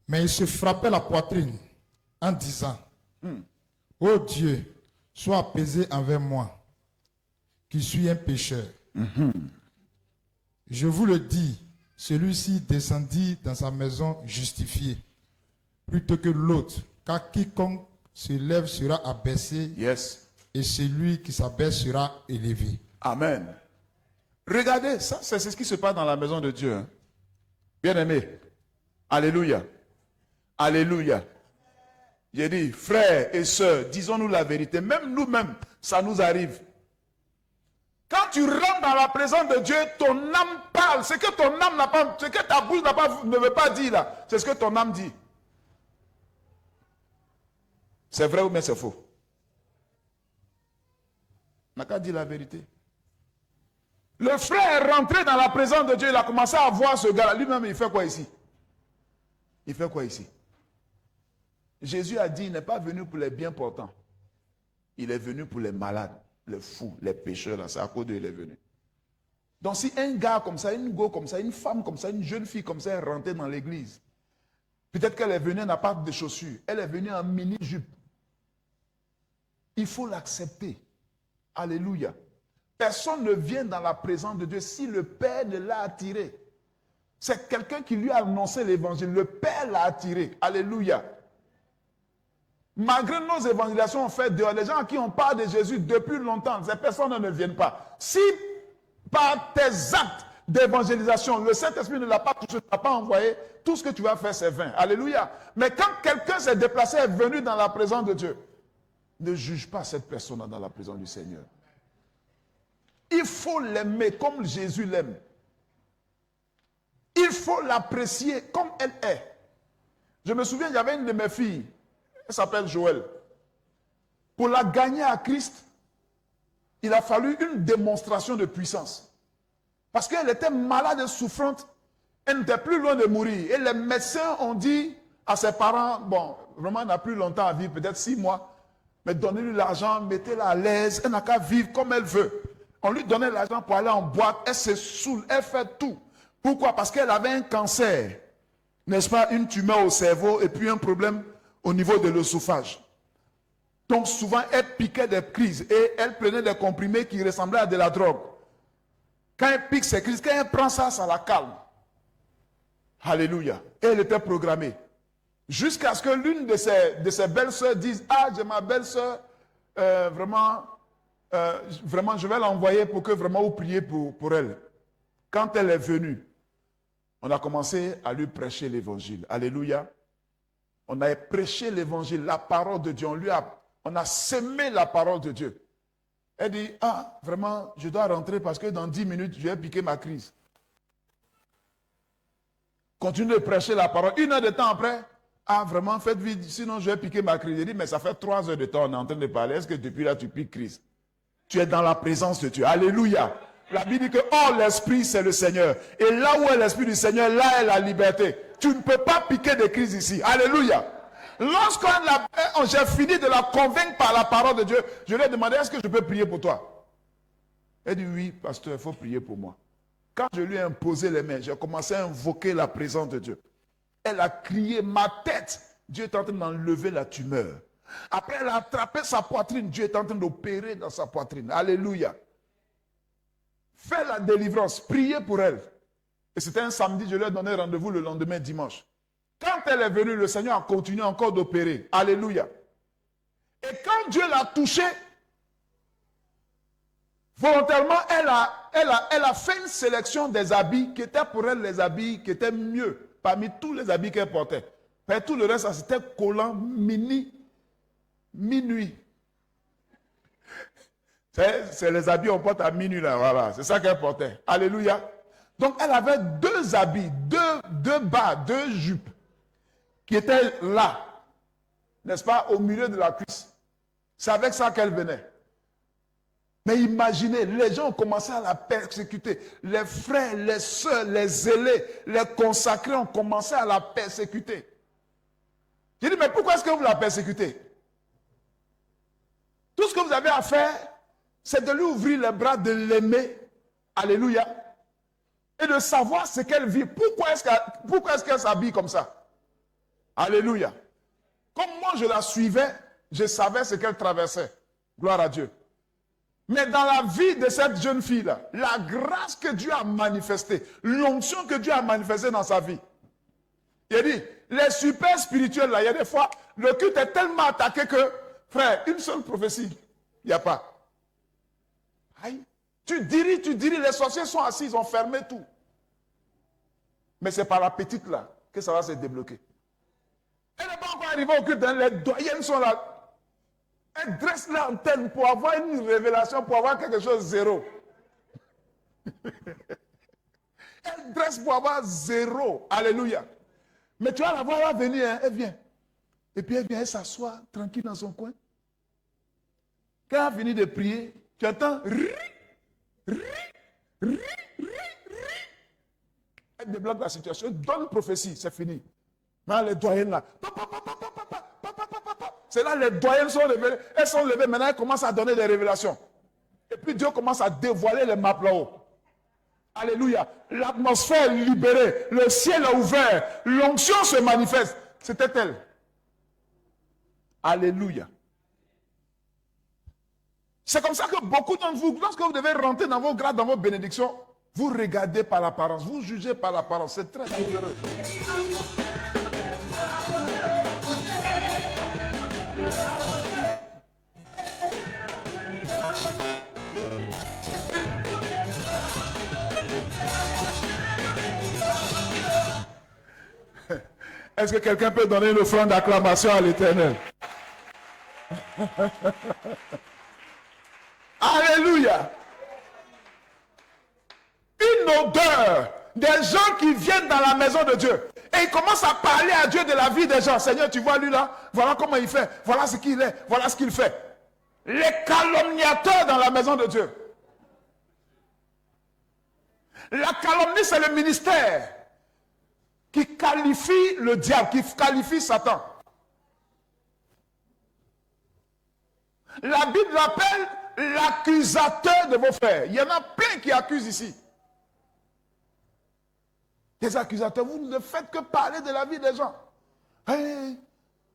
Mais il se frappait la poitrine en disant, ô Dieu, sois apaisé envers moi, qui suis un pécheur. Je vous le dis, celui-ci descendit dans sa maison justifié, plutôt que l'autre, car quiconque se lève sera abaissé, Yes. et celui qui s'abaisse sera élevé. Amen. Regardez, ça c'est ce qui se passe dans la maison de Dieu. Bien-aimé. Alléluia. Alléluia. J'ai dit, frères et sœurs, disons-nous la vérité. Même nous-mêmes, ça nous arrive. Quand tu rentres dans la présence de Dieu, ton âme parle. Ce que ton âme n'a pas, ce que ta bouche ne veut pas dire là, c'est ce que ton âme dit. C'est vrai ou bien c'est faux? On n'a qu'à dire la vérité. Le frère est rentré dans la présence de Dieu, il a commencé à voir ce gars-là. Lui-même, il fait quoi ici? Il fait quoi ici? Jésus a dit, il n'est pas venu pour les bien portants. Il est venu pour les malades, les fous, les pécheurs. C'est à cause d'eux qu'il est venu. Donc si un gars comme ça, une go comme ça, une femme comme ça, une jeune fille comme ça est rentrée dans l'église, peut-être qu'elle est venue, elle n'a pas de chaussures, elle est venue en mini-jupe. Il faut l'accepter. Alléluia. Personne ne vient dans la présence de Dieu si le Père ne l'a attiré. C'est quelqu'un qui lui a annoncé l'évangile. Le Père l'a attiré. Alléluia. Malgré nos évangélisations, on fait dehors. Les gens à qui on parle de Jésus depuis longtemps, ces personnes ne viennent pas. Si par tes actes d'évangélisation, le Saint-Esprit ne l'a pas touché, ne l'a pas envoyé, tout ce que tu vas faire, c'est vain. Alléluia. Mais quand quelqu'un s'est déplacé, est venu dans la présence de Dieu, ne juge pas cette personne dans la présence du Seigneur. Il faut l'aimer comme Jésus l'aime. Il faut l'apprécier comme elle est. Je me souviens, il y avait une de mes filles, elle s'appelle Joël. Pour la gagner à Christ, il a fallu une démonstration de puissance. Parce qu'elle était malade et souffrante, elle n'était plus loin de mourir. Et les médecins ont dit à ses parents, bon, vraiment elle n'a plus longtemps à vivre, peut-être 6 mois, mais donnez-lui l'argent, mettez-la à l'aise, elle n'a qu'à vivre comme elle veut. On lui donnait l'argent pour aller en boîte, elle se saoule, elle fait tout. Pourquoi? Parce qu'elle avait un cancer, n'est-ce pas, une tumeur au cerveau et puis un problème au niveau de l'œsophage. Donc souvent, elle piquait des crises et elle prenait des comprimés qui ressemblaient à de la drogue. Quand elle pique ces crises, quand elle prend ça, ça la calme. Alléluia. Et elle était programmée. Jusqu'à ce que l'une de ses belles-sœurs dise, ah, j'ai ma belle-sœur, vraiment, je vais l'envoyer pour que vraiment vous priez pour elle. Quand elle est venue, on a commencé à lui prêcher l'évangile. Alléluia. On a prêché l'évangile, la parole de Dieu. On a semé la parole de Dieu. Elle dit, ah, vraiment, je dois rentrer parce que dans 10 minutes, je vais piquer ma crise. Continue de prêcher la parole. 1 heure de temps après, ah, vraiment, faites vite, sinon je vais piquer ma crise. Elle dit, mais ça fait 3 heures de temps, on est en train de parler. Est-ce que depuis là, tu piques crise? Tu es dans la présence de Dieu. Alléluia. La Bible dit que, oh, l'Esprit, c'est le Seigneur. Et là où est l'Esprit du Seigneur, là est la liberté. Tu ne peux pas piquer des crises ici. Alléluia. lorsque j'ai fini de la convaincre par la parole de Dieu, je lui ai demandé, est-ce que je peux prier pour toi? Elle dit, oui, pasteur, il faut prier pour moi. Quand je lui ai imposé les mains, j'ai commencé à invoquer la présence de Dieu. Elle a crié, ma tête, Dieu est en train d'enlever la tumeur. Après, elle a attrapé sa poitrine, Dieu est en train d'opérer dans sa poitrine. Alléluia. Fais la délivrance, priez pour elle. Et c'était un samedi, je lui ai donné rendez-vous le lendemain dimanche. Quand elle est venue, le Seigneur a continué encore d'opérer. Alléluia. Et quand Dieu l'a touchée, volontairement, elle a fait une sélection des habits qui étaient pour elle les habits qui étaient mieux parmi tous les habits qu'elle portait. Mais tout le reste, c'était collant, minuit. C'est les habits qu'on porte à minuit là, voilà. C'est ça qu'elle portait. Alléluia. Donc elle avait deux habits, deux bas, deux jupes qui étaient là, n'est-ce pas, au milieu de la cuisse. C'est avec ça qu'elle venait. Mais imaginez, les gens ont commencé à la persécuter. Les frères, les sœurs, les zélés, les consacrés ont commencé à la persécuter. J'ai dit, mais pourquoi est-ce que vous la persécutez? Tout ce que vous avez à faire, c'est de lui ouvrir les bras, de l'aimer. Alléluia. Et de savoir ce qu'elle vit. Pourquoi est-ce qu'elle s'habille comme ça? Alléluia. Comme moi je la suivais, je savais ce qu'elle traversait. Gloire à Dieu. Mais dans la vie de cette jeune fille-là, la grâce que Dieu a manifestée, l'onction que Dieu a manifestée dans sa vie. Il a dit, les super spirituels là, il y a des fois, le culte est tellement attaqué que, frère, une seule prophétie, il n'y a pas. Aïe. Tu diris, les sorciers sont assis, ils ont fermé tout. Mais c'est par la petite là que ça va se débloquer. Elle n'est pas encore arrivée au culte, hein, les doyennes sont là. Elle dresse l'antenne pour avoir une révélation, pour avoir quelque chose zéro. Elle dresse pour avoir zéro. Alléluia. Mais tu vas la voir, elle va venir, hein, elle vient. Et puis elle vient, elle s'assoit tranquille dans son coin. Quand elle a fini de prier, tu entends elle débloque la situation, donne une prophétie, c'est fini. Maintenant, les doyennes là, c'est là les doyennes sont levées, elles sont levées, maintenant elles commencent à donner des révélations. Et puis Dieu commence à dévoiler les maps là-haut. Alléluia. L'atmosphère est libérée, le ciel est ouvert, l'onction se manifeste. C'était elle. Alléluia. C'est comme ça que beaucoup d'entre vous, lorsque vous devez rentrer dans vos grades, dans vos bénédictions, vous regardez par l'apparence, vous jugez par l'apparence. C'est très dangereux. Est-ce que quelqu'un peut donner une offrande d'acclamation à l'Éternel? Alléluia. Une odeur des gens qui viennent dans la maison de Dieu. Et ils commencent à parler à Dieu de la vie des gens. Seigneur, tu vois lui là, voilà comment il fait, voilà ce qu'il est, voilà ce qu'il fait. Les calomniateurs dans la maison de Dieu. La calomnie, c'est le ministère qui qualifie le diable, qui qualifie Satan. La Bible l'appelle l'accusateur de vos frères. Il y en a plein qui accusent ici. Des accusateurs, vous ne faites que parler de la vie des gens. Hey,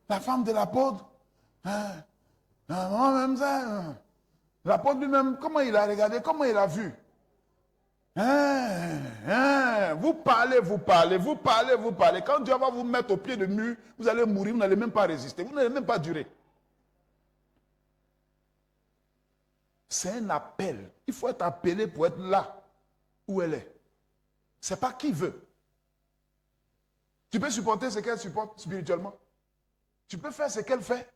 la femme de l'apôtre, moi-même ça, l'apôtre lui-même, comment il a regardé, comment il a vu. Vous parlez. Quand Dieu va vous mettre au pied de mur, vous allez mourir, vous n'allez même pas résister, vous n'allez même pas durer. C'est un appel. Il faut être appelé pour être là où elle est. Ce n'est pas qui veut. Tu peux supporter ce qu'elle supporte spirituellement. Tu peux faire ce qu'elle fait.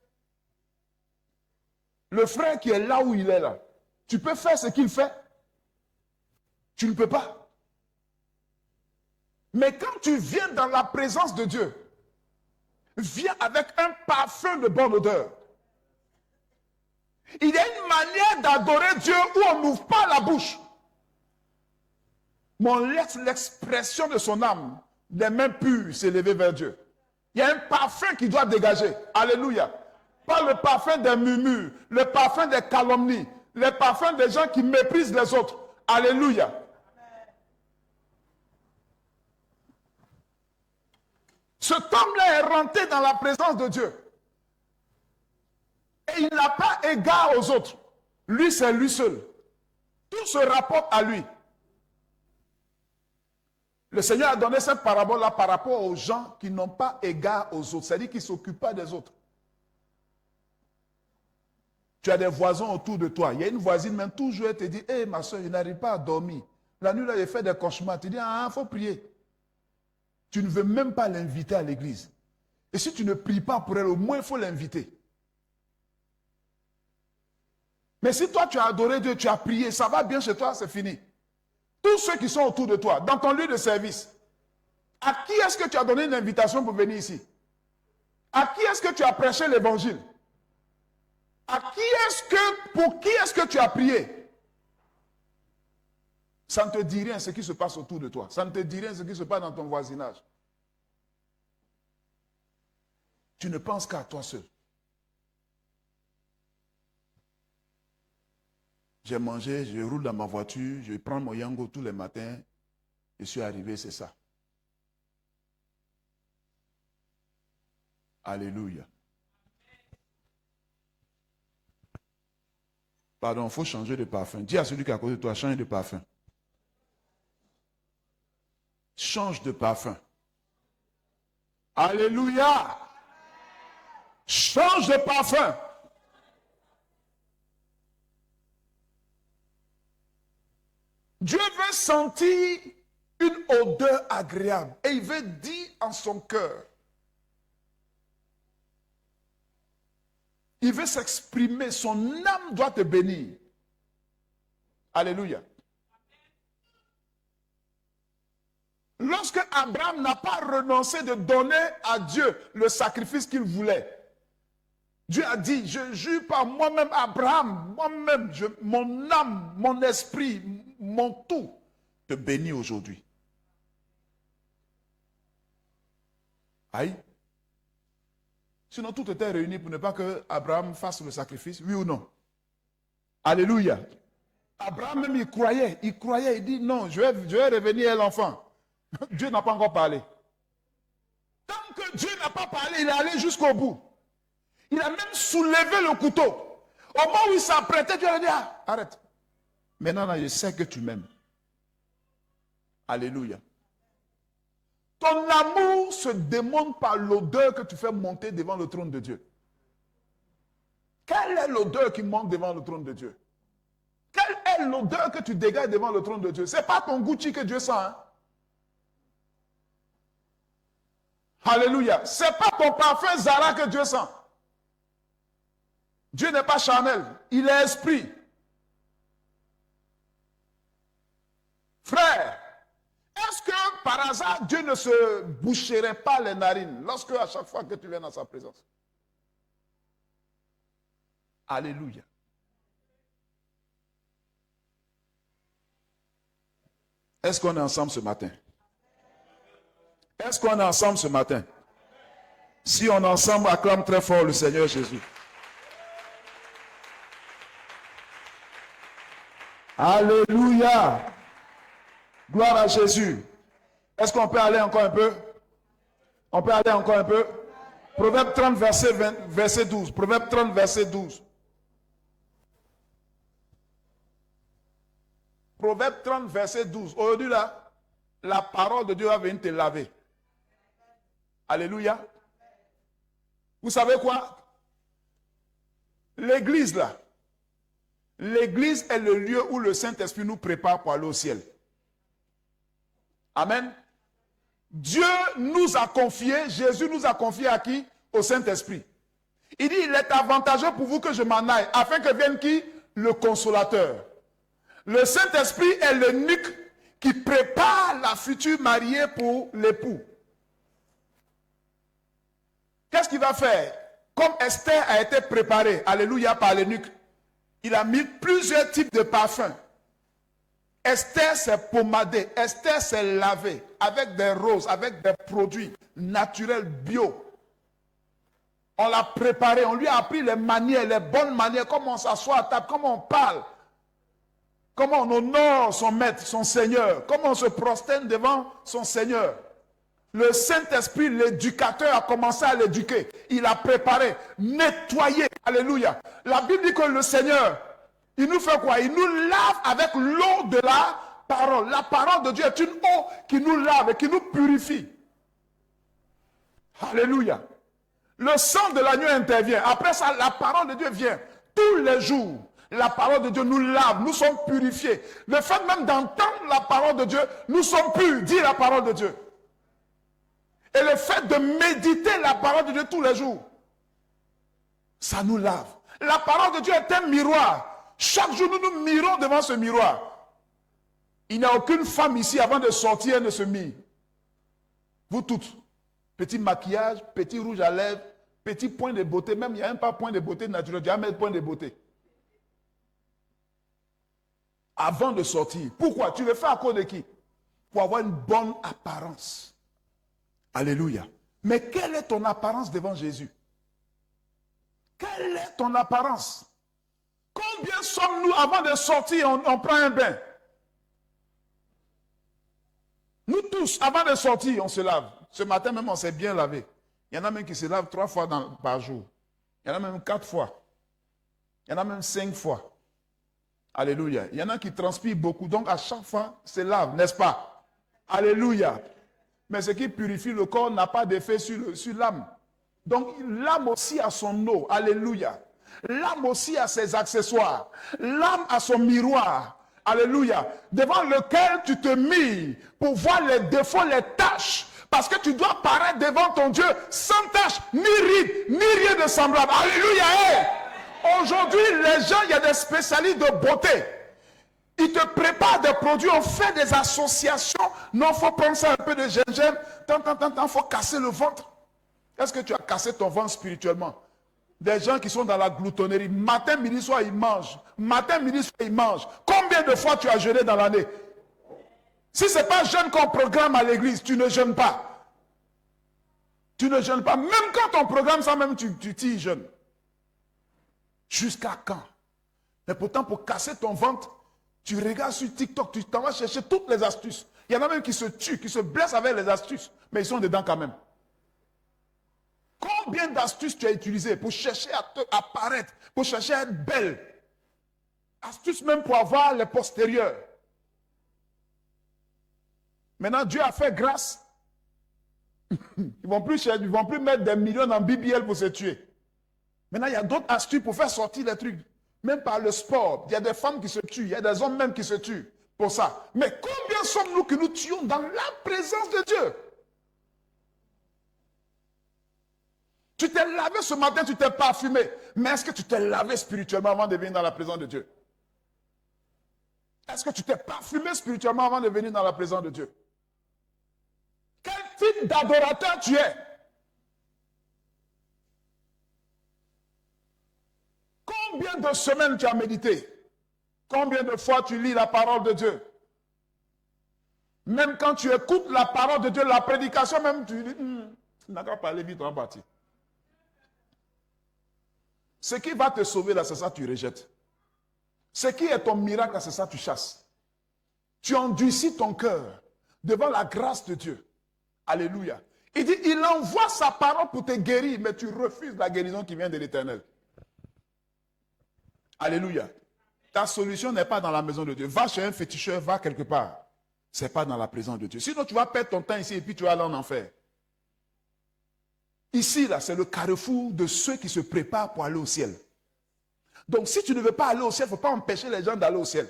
Le frère qui est là où il est là, tu peux faire ce qu'il fait. Tu ne peux pas. Mais quand tu viens dans la présence de Dieu, viens avec un parfum de bonne odeur. Il y a une manière d'adorer Dieu où on n'ouvre pas la bouche. Mais on laisse l'expression de son âme, les mains pures, s'élever vers Dieu. Il y a un parfum qui doit dégager. Alléluia. Pas le parfum des murmures, le parfum des calomnies, le parfum des gens qui méprisent les autres. Alléluia. Cet homme-là est rentré dans la présence de Dieu. Et il n'a pas égard aux autres. Lui, c'est lui seul. Tout se rapporte à lui. Le Seigneur a donné cette parabole-là par rapport aux gens qui n'ont pas égard aux autres. C'est-à-dire qu'ils ne s'occupent pas des autres. Tu as des voisins autour de toi. Il y a une voisine, même toujours, elle te dit, hé, ma soeur, je n'arrive pas à dormir. La nuit, là, j'ai fait des cauchemars. Tu dis, ah, il faut prier. Tu ne veux même pas l'inviter à l'église. Et si tu ne pries pas pour elle, au moins, il faut l'inviter. Mais si toi, tu as adoré Dieu, tu as prié, ça va bien chez toi, c'est fini. Tous ceux qui sont autour de toi, dans ton lieu de service, à qui est-ce que tu as donné une invitation pour venir ici? À qui est-ce que tu as prêché l'évangile? Pour qui est-ce que tu as prié? Ça ne te dit rien ce qui se passe autour de toi. Ça ne te dit rien ce qui se passe dans ton voisinage. Tu ne penses qu'à toi seul. J'ai mangé, je roule dans ma voiture, je prends mon yango tous les matins. Je suis arrivé, c'est ça. Alléluia. Pardon, il faut changer de parfum. Dis à celui qui est à côté de toi, change de parfum. Change de parfum. Alléluia. Change de parfum. Dieu veut sentir une odeur agréable et il veut dire en son cœur. Il veut s'exprimer, son âme doit te bénir. Alléluia. Lorsque Abraham n'a pas renoncé de donner à Dieu le sacrifice qu'il voulait, Dieu a dit, je jure par moi-même, Abraham, moi-même, mon âme, mon esprit, mon tout, te bénit aujourd'hui. Aïe. Sinon, tout était réuni pour ne pas que Abraham fasse le sacrifice, oui ou non? Alléluia. Abraham même, il croyait, il dit, non, je vais revenir à l'enfant. Dieu n'a pas encore parlé. Tant que Dieu n'a pas parlé, il est allé jusqu'au bout. Il a même soulevé le couteau. Au moment où il s'apprêtait, Dieu a dit, ah, arrête. Maintenant, je sais que tu m'aimes. Alléluia. Ton amour se démontre par l'odeur que tu fais monter devant le trône de Dieu. Quelle est l'odeur qui monte devant le trône de Dieu? Quelle est l'odeur que tu dégages devant le trône de Dieu? Ce n'est pas ton Gucci que Dieu sent. Hein? Alléluia. Ce n'est pas ton parfum Zara que Dieu sent. Dieu n'est pas charnel, il est esprit. Frère, est-ce que par hasard Dieu ne se boucherait pas les narines lorsque à chaque fois que tu viens dans sa présence? Alléluia. Est-ce qu'on est ensemble ce matin? Est-ce qu'on est ensemble ce matin? Si on est ensemble, acclame très fort le Seigneur Jésus. Alléluia. Gloire à Jésus. Est-ce qu'on peut aller encore un peu? On peut aller encore un peu? Proverbe 30, verset 12. Proverbe 30, verset 12. Proverbe 30, verset 12. Aujourd'hui, là, la parole de Dieu va venir te laver. Alléluia. Vous savez quoi? L'église, là, l'église est le lieu où le Saint-Esprit nous prépare pour aller au ciel. Amen. Dieu nous a confié, Jésus nous a confié à qui? Au Saint-Esprit. Il dit, il est avantageux pour vous que je m'en aille, afin que vienne qui? Le consolateur. Le Saint-Esprit est l'eunuque qui prépare la future mariée pour l'époux. Qu'est-ce qu'il va faire? Comme Esther a été préparée, alléluia, par l'eunuque, il a mis plusieurs types de parfums. Esther s'est pomadée, Esther s'est lavée avec des roses, avec des produits naturels bio. On l'a préparé, on lui a appris les manières, les bonnes manières, comment on s'assoit à table, comment on parle, comment on honore son maître, son Seigneur, comment on se prosterne devant son Seigneur. Le Saint-Esprit, l'éducateur, a commencé à l'éduquer. Il a préparé, nettoyé. Alléluia. La Bible dit que le Seigneur, il nous fait quoi? Il nous lave avec l'eau de la parole. La parole de Dieu est une eau qui nous lave et qui nous purifie. Alléluia. Le sang de l'agneau intervient. Après ça, la parole de Dieu vient. Tous les jours, la parole de Dieu nous lave, nous sommes purifiés. Le fait même d'entendre la parole de Dieu, nous sommes purs. Dis la parole de Dieu. Et le fait de méditer la parole de Dieu tous les jours, ça nous lave. La parole de Dieu est un miroir. Chaque jour, nous nous mirons devant ce miroir. Il n'y a aucune femme ici, avant de sortir, elle ne se mire. Vous toutes. Petit maquillage, petit rouge à lèvres, petit point de beauté. Même, il n'y a même pas point de beauté naturel. Il y a même point de beauté. Avant de sortir. Pourquoi? Tu le fais à cause de qui? Pour avoir une bonne apparence. Alléluia. Mais quelle est ton apparence devant Jésus? Quelle est ton apparence? Combien sommes-nous avant de sortir, on prend un bain? Nous tous, avant de sortir, on se lave. Ce matin même, on s'est bien lavé. Il y en a même qui se lavent 3 fois par jour. Il y en a même 4 fois. Il y en a même 5 fois. Alléluia. Il y en a qui transpirent beaucoup. Donc, à chaque fois, se lavent, n'est-ce pas? Alléluia. Mais ce qui purifie le corps n'a pas d'effet sur l'âme. Donc, l'âme aussi a son eau. Alléluia. L'âme aussi a ses accessoires. L'âme a son miroir. Alléluia. Devant lequel tu te mires pour voir les défauts, les tâches. Parce que tu dois paraître devant ton Dieu sans tâche, ni ride, ni rien de semblable. Alléluia. Hey! Aujourd'hui, les gens, il y a des spécialistes de beauté. Ils te préparent des produits, on fait des associations. Non, il faut prendre ça un peu de gingembre. Il faut casser le ventre. Est-ce que tu as cassé ton ventre spirituellement? Des gens qui sont dans la gloutonnerie. Matin, midi, soir, ils mangent. Matin, midi, soir, ils mangent. Combien de fois tu as jeûné dans l'année? Si ce n'est pas jeûne qu'on programme à l'église, tu ne jeûnes pas. Tu ne jeûnes pas. Même quand on programme ça, même tu t'y jeûnes. Jusqu'à quand? Mais pourtant, pour casser ton ventre, tu regardes sur TikTok, tu t'en vas chercher toutes les astuces. Il y en a même qui se tuent, qui se blessent avec les astuces, mais ils sont dedans quand même. Combien d'astuces tu as utilisées pour chercher à apparaître, pour chercher à être belle? Astuces même pour avoir les postérieurs. Maintenant, Dieu a fait grâce. Ils ne vont plus mettre des millions en BBL pour se tuer. Maintenant, il y a d'autres astuces pour faire sortir les trucs. Même par le sport, il y a des femmes qui se tuent, il y a des hommes même qui se tuent pour ça. Mais combien sommes-nous que nous tuons dans la présence de Dieu? Tu t'es lavé ce matin, tu t'es parfumé. Mais est-ce que tu t'es lavé spirituellement avant de venir dans la présence de Dieu? Est-ce que tu t'es parfumé spirituellement avant de venir dans la présence de Dieu? Quel type d'adorateur tu es? Combien de semaines tu as médité? Combien de fois tu lis la parole de Dieu? Même quand tu écoutes la parole de Dieu, la prédication, même tu dis, tu n'as qu'à parler vite, on va partir. Ce qui va te sauver là, c'est ça que tu rejettes. Ce qui est ton miracle là, c'est ça que tu chasses. Tu endurcis ton cœur devant la grâce de Dieu. Alléluia. Il dit, il envoie sa parole pour te guérir, mais tu refuses la guérison qui vient de l'Éternel. Alléluia. Ta solution n'est pas dans la maison de Dieu. Va chez un féticheur, va quelque part. Ce n'est pas dans la présence de Dieu. Sinon, tu vas perdre ton temps ici et puis tu vas aller en enfer. Ici, là, c'est le carrefour de ceux qui se préparent pour aller au ciel. Donc, si tu ne veux pas aller au ciel, il ne faut pas empêcher les gens d'aller au ciel.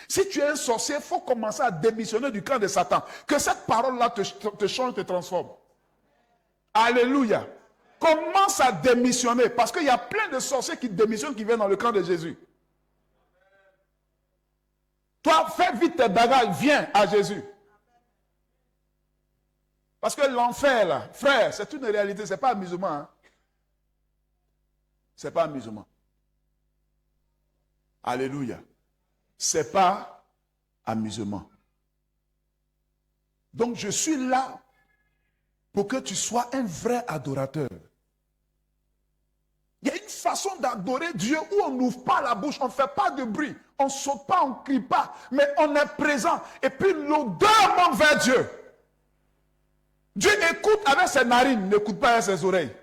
Si tu es un sorcier, il faut commencer à démissionner du camp de Satan. Que cette parole-là te change, te transforme. Alléluia. Commence à démissionner. Parce qu'il y a plein de sorciers qui démissionnent, qui viennent dans le camp de Jésus. Toi, fais vite tes bagages, viens à Jésus. Parce que l'enfer, là, frère, c'est une réalité, ce n'est pas amusement. Hein? Ce n'est pas amusement. Alléluia. Ce n'est pas amusement. Donc, je suis là pour que tu sois un vrai adorateur. façon d'adorer Dieu où on n'ouvre pas la bouche, on ne fait pas de bruit, on ne saute pas, on ne crie pas, mais on est présent. Et puis l'odeur monte vers Dieu. Dieu écoute avec ses narines, n'écoute pas avec ses oreilles.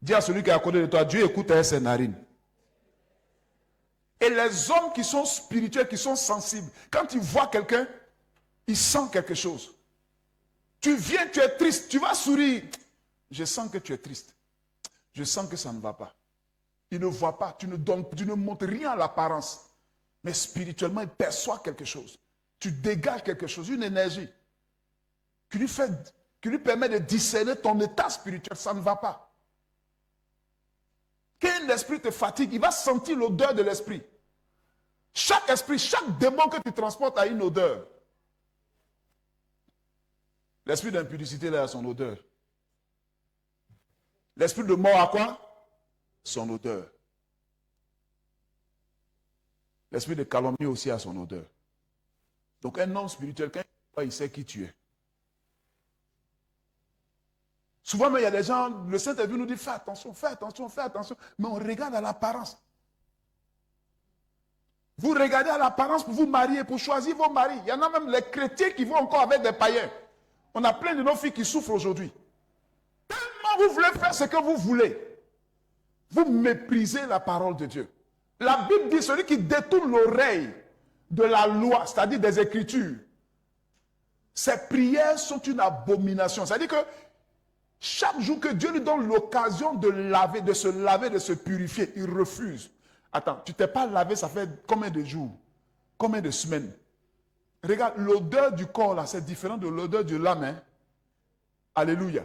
Dis à celui qui est à côté de toi, Dieu écoute avec ses narines. Et les hommes qui sont spirituels, qui sont sensibles, quand ils voient quelqu'un, ils sentent quelque chose. Tu viens, tu es triste, tu vas sourire. Je sens que tu es triste. Je sens que ça ne va pas. Il ne voit pas, tu ne montres rien à l'apparence. Mais spirituellement, il perçoit quelque chose. Tu dégages quelque chose, une énergie qui lui permet de discerner ton état spirituel. Ça ne va pas. Quand l'esprit te fatigue, il va sentir l'odeur de l'esprit. Chaque esprit, chaque démon que tu transportes a une odeur. L'esprit d'impudicité a son odeur. L'esprit de mort a quoi? Son odeur. L'esprit de calomnie aussi a son odeur. Donc un homme spirituel, quand il sait qui tu es. Souvent, mais il y a des gens, le Saint-Esprit nous dit, fais attention, fais attention, fais attention. Mais on regarde à l'apparence. Vous regardez à l'apparence pour vous marier, pour choisir vos maris. Il y en a même les chrétiens qui vont encore avec des païens. On a plein de nos filles qui souffrent aujourd'hui. Tellement vous voulez faire ce que vous voulez. Vous méprisez la parole de Dieu. La Bible dit, celui qui détourne l'oreille de la loi, c'est-à-dire des Écritures, ses prières sont une abomination. C'est-à-dire que chaque jour que Dieu lui donne l'occasion de laver, de se purifier, il refuse. Attends, tu ne t'es pas lavé, ça fait combien de jours? Combien de semaines? Regarde, l'odeur du corps là, c'est différent de l'odeur de l'âme. Hein? Alléluia.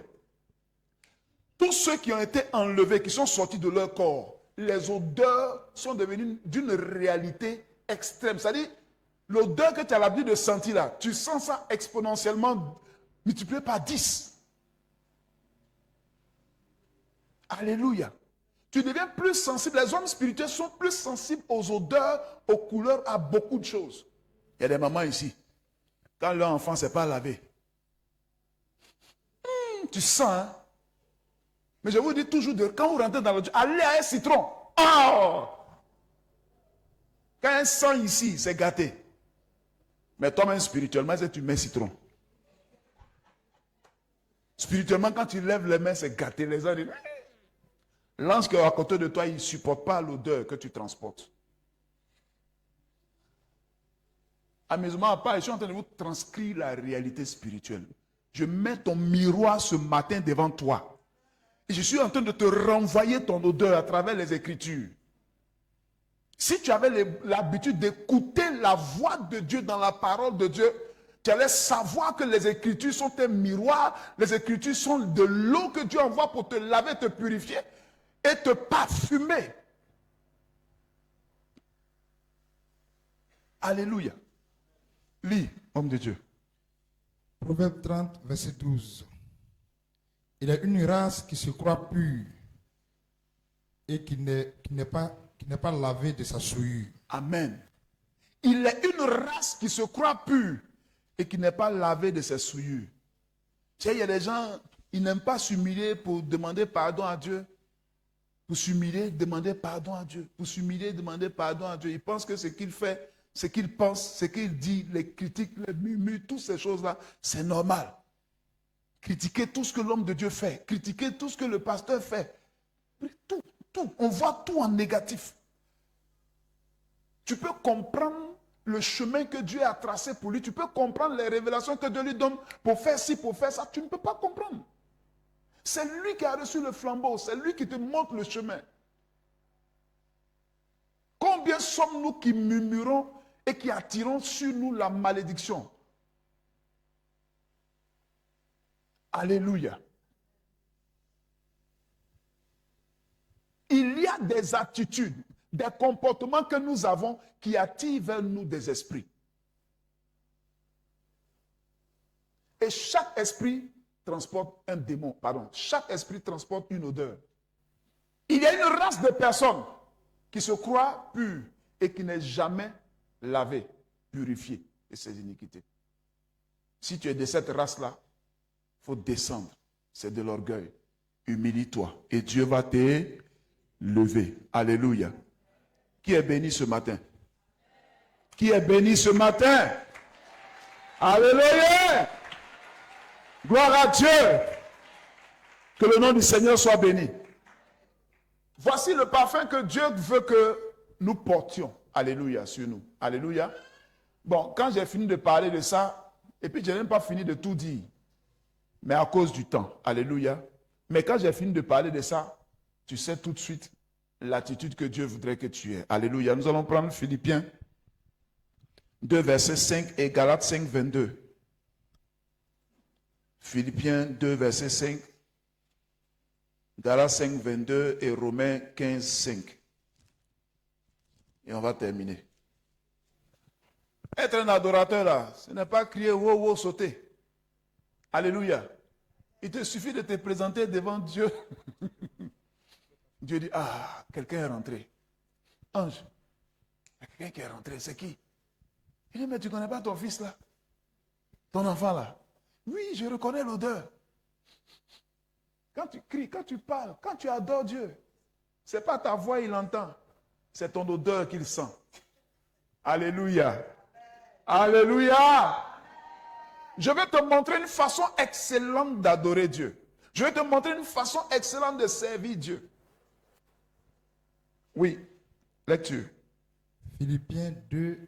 Tous ceux qui ont été enlevés, qui sont sortis de leur corps, les odeurs sont devenues d'une réalité extrême. C'est-à-dire, l'odeur que tu as l'habitude de sentir là, tu sens ça exponentiellement multiplié par 10. Alléluia. Tu deviens plus sensible. Les hommes spirituels sont plus sensibles aux odeurs, aux couleurs, à beaucoup de choses. Il y a des mamans ici. Quand leur enfant ne s'est pas lavé. Tu sens, hein? Mais je vous dis toujours, quand vous rentrez dans le Dieu, allez à un citron. Oh! Quand un sang ici, c'est gâté. Mais toi-même, spirituellement, c'est tu mets citron. Spirituellement, quand tu lèves les mains, c'est gâté. Les gens disent, l'ange qui est à côté de toi, il ne supporte pas l'odeur que tu transportes. Amusement à part, je suis en train de vous transcrire la réalité spirituelle. Je mets ton miroir ce matin devant toi. Et je suis en train de te renvoyer ton odeur à travers les Écritures. Si tu avais l'habitude d'écouter la voix de Dieu dans la parole de Dieu, tu allais savoir que les Écritures sont un miroir, les Écritures sont de l'eau que Dieu envoie pour te laver, te purifier et te parfumer. Alléluia. Lis, homme de Dieu. Proverbe 30, verset 12. Il y a une race qui se croit pure et qui n'est pas lavée de sa souillure. Amen. Il est une race qui se croit pure et qui n'est pas lavée de ses souillures. Tu sais, il y a des gens, ils n'aiment pas s'humilier pour demander pardon à Dieu. Pour s'humilier, demander pardon à Dieu. Pour s'humilier, demander pardon à Dieu. Ils pensent que ce qu'il fait, ce qu'il pense, ce qu'il dit, les critiques, les murmures, toutes ces choses-là, c'est normal. Critiquer tout ce que l'homme de Dieu fait. Critiquer tout ce que le pasteur fait. Tout. On voit tout en négatif. Tu peux comprendre le chemin que Dieu a tracé pour lui. Tu peux comprendre les révélations que Dieu lui donne pour faire ci, pour faire ça. Tu ne peux pas comprendre. C'est lui qui a reçu le flambeau. C'est lui qui te montre le chemin. Combien sommes-nous qui murmurons et qui attirons sur nous la malédiction? Alléluia. Il y a des attitudes, des comportements que nous avons qui attirent vers nous des esprits. Et chaque esprit transporte un démon, chaque esprit transporte une odeur. Il y a une race de personnes qui se croient pures et qui n'est jamais lavée, purifiée de ses iniquités. Si tu es de cette race-là, il faut descendre. C'est de l'orgueil. Humilie-toi. Et Dieu va te lever. Alléluia. Qui est béni ce matin? Qui est béni ce matin? Alléluia. Gloire à Dieu. Que le nom du Seigneur soit béni. Voici le parfum que Dieu veut que nous portions. Alléluia, sur nous. Alléluia. Bon, quand j'ai fini de parler de ça, et puis je n'ai même pas fini de tout dire, mais à cause du temps. Alléluia. Mais quand j'ai fini de parler de ça, tu sais tout de suite l'attitude que Dieu voudrait que tu aies. Alléluia. Nous allons prendre Philippiens 2, verset 5 et Galates 5, 22. Philippiens 2, verset 5, Galates 5, 22 et Romains 15, 5. Et on va terminer. Être un adorateur là, ce n'est pas crier wow, wow, sauter. Alléluia. Il te suffit de te présenter devant Dieu. Dieu dit, ah, quelqu'un est rentré. Ange, il y a quelqu'un qui est rentré, c'est qui? Il dit, mais tu ne connais pas ton fils là? Ton enfant là? Oui, je reconnais l'odeur. Quand tu cries, quand tu parles, quand tu adores Dieu, ce n'est pas ta voix il entend, c'est ton odeur qu'il sent. Alléluia. Alléluia. Je vais te montrer une façon excellente d'adorer Dieu. Je vais te montrer une façon excellente de servir Dieu. Oui, lecture. Philippiens 2,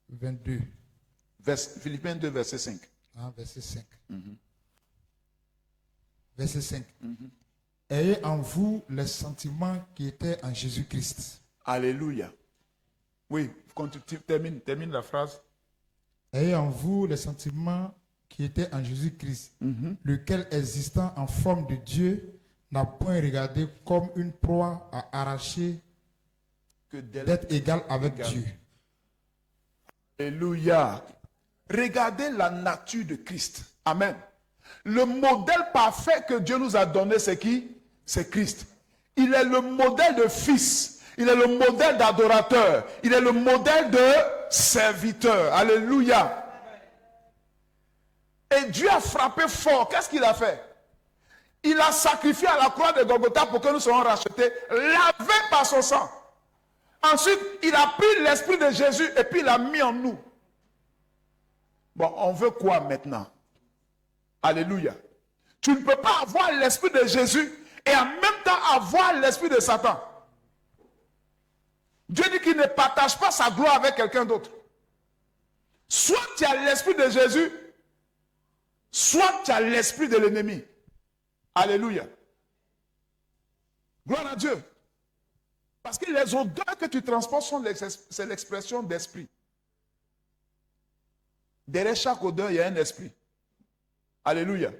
22. Philippiens 2, verset 5. Ah, verset 5. Verset 5. Ayez en vous les sentiments qui étaient en Jésus-Christ. Alléluia. Oui, termine la phrase. Ayez en vous les sentiments qui étaient en Jésus-Christ, lequel, existant en forme de Dieu, n'a point regardé comme une proie à arracher Que d'être égal avec Dieu. Alléluia. Regardez la nature de Christ. Amen. Le modèle parfait que Dieu nous a donné, c'est qui? C'est Christ. Il est le modèle de fils. Il est le modèle d'adorateur. Il est le modèle de serviteur. Alléluia. Et Dieu a frappé fort. Qu'est-ce qu'il a fait? Il a sacrifié à la croix de Golgotha pour que nous soyons rachetés, lavés par son sang. Ensuite, il a pris l'esprit de Jésus et puis il l'a mis en nous. Bon, on veut quoi maintenant? Alléluia. Tu ne peux pas avoir l'esprit de Jésus et en même temps avoir l'esprit de Satan. Dieu dit qu'il ne partage pas sa gloire avec quelqu'un d'autre. Soit tu as l'esprit de Jésus, soit tu as l'esprit de l'ennemi. Alléluia. Gloire à Dieu. Parce que les odeurs que tu transportes c'est l'expression d'esprit. Derrière chaque odeur, il y a un esprit. Alléluia.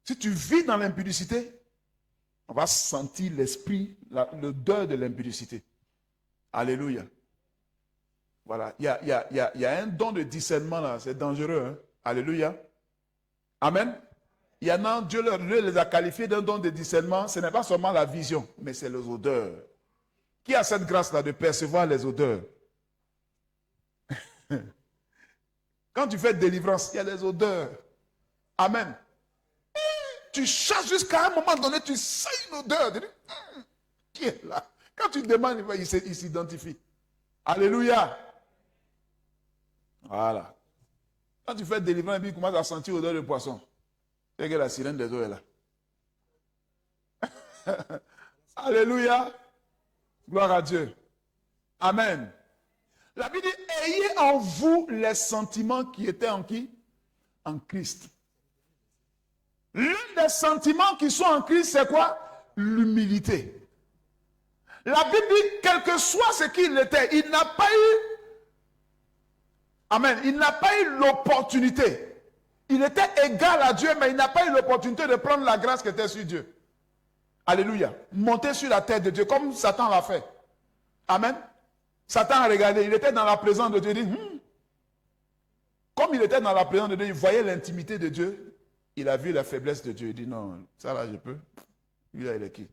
Si tu vis dans l'impudicité, on va sentir l'esprit, l'odeur de l'impudicité. Alléluia. Voilà. Il y a un don de discernement là. C'est dangereux. Hein? Alléluia. Amen. Il y en a, Dieu les a qualifiés d'un don de discernement. Ce n'est pas seulement la vision, mais c'est les odeurs. Qui a cette grâce-là de percevoir les odeurs? Quand tu fais délivrance, il y a des odeurs. Amen. Tu cherches jusqu'à un moment donné, tu sens une odeur. Tu dis, qui est là? Quand tu demandes, il s'identifie. Alléluia. Voilà. Quand tu fais délivrance, il commence à sentir l'odeur de poisson. C'est que la sirène des eaux est là. Alléluia. Gloire à Dieu. Amen. La Bible dit, ayez en vous les sentiments qui étaient en qui? En Christ. L'un des sentiments qui sont en Christ, c'est quoi? L'humilité. La Bible dit, quel que soit ce qu'il était, il n'a pas eu, amen, il n'a pas eu l'opportunité. Il était égal à Dieu, mais il n'a pas eu l'opportunité de prendre la grâce qui était sur Dieu. Alléluia. Monter sur la tête de Dieu, comme Satan l'a fait. Amen. Satan a regardé, il était dans la présence de Dieu, il dit, comme il était dans la présence de Dieu, il voyait l'intimité de Dieu, il a vu la faiblesse de Dieu, il dit, non, ça là je peux. Lui là, il est qui?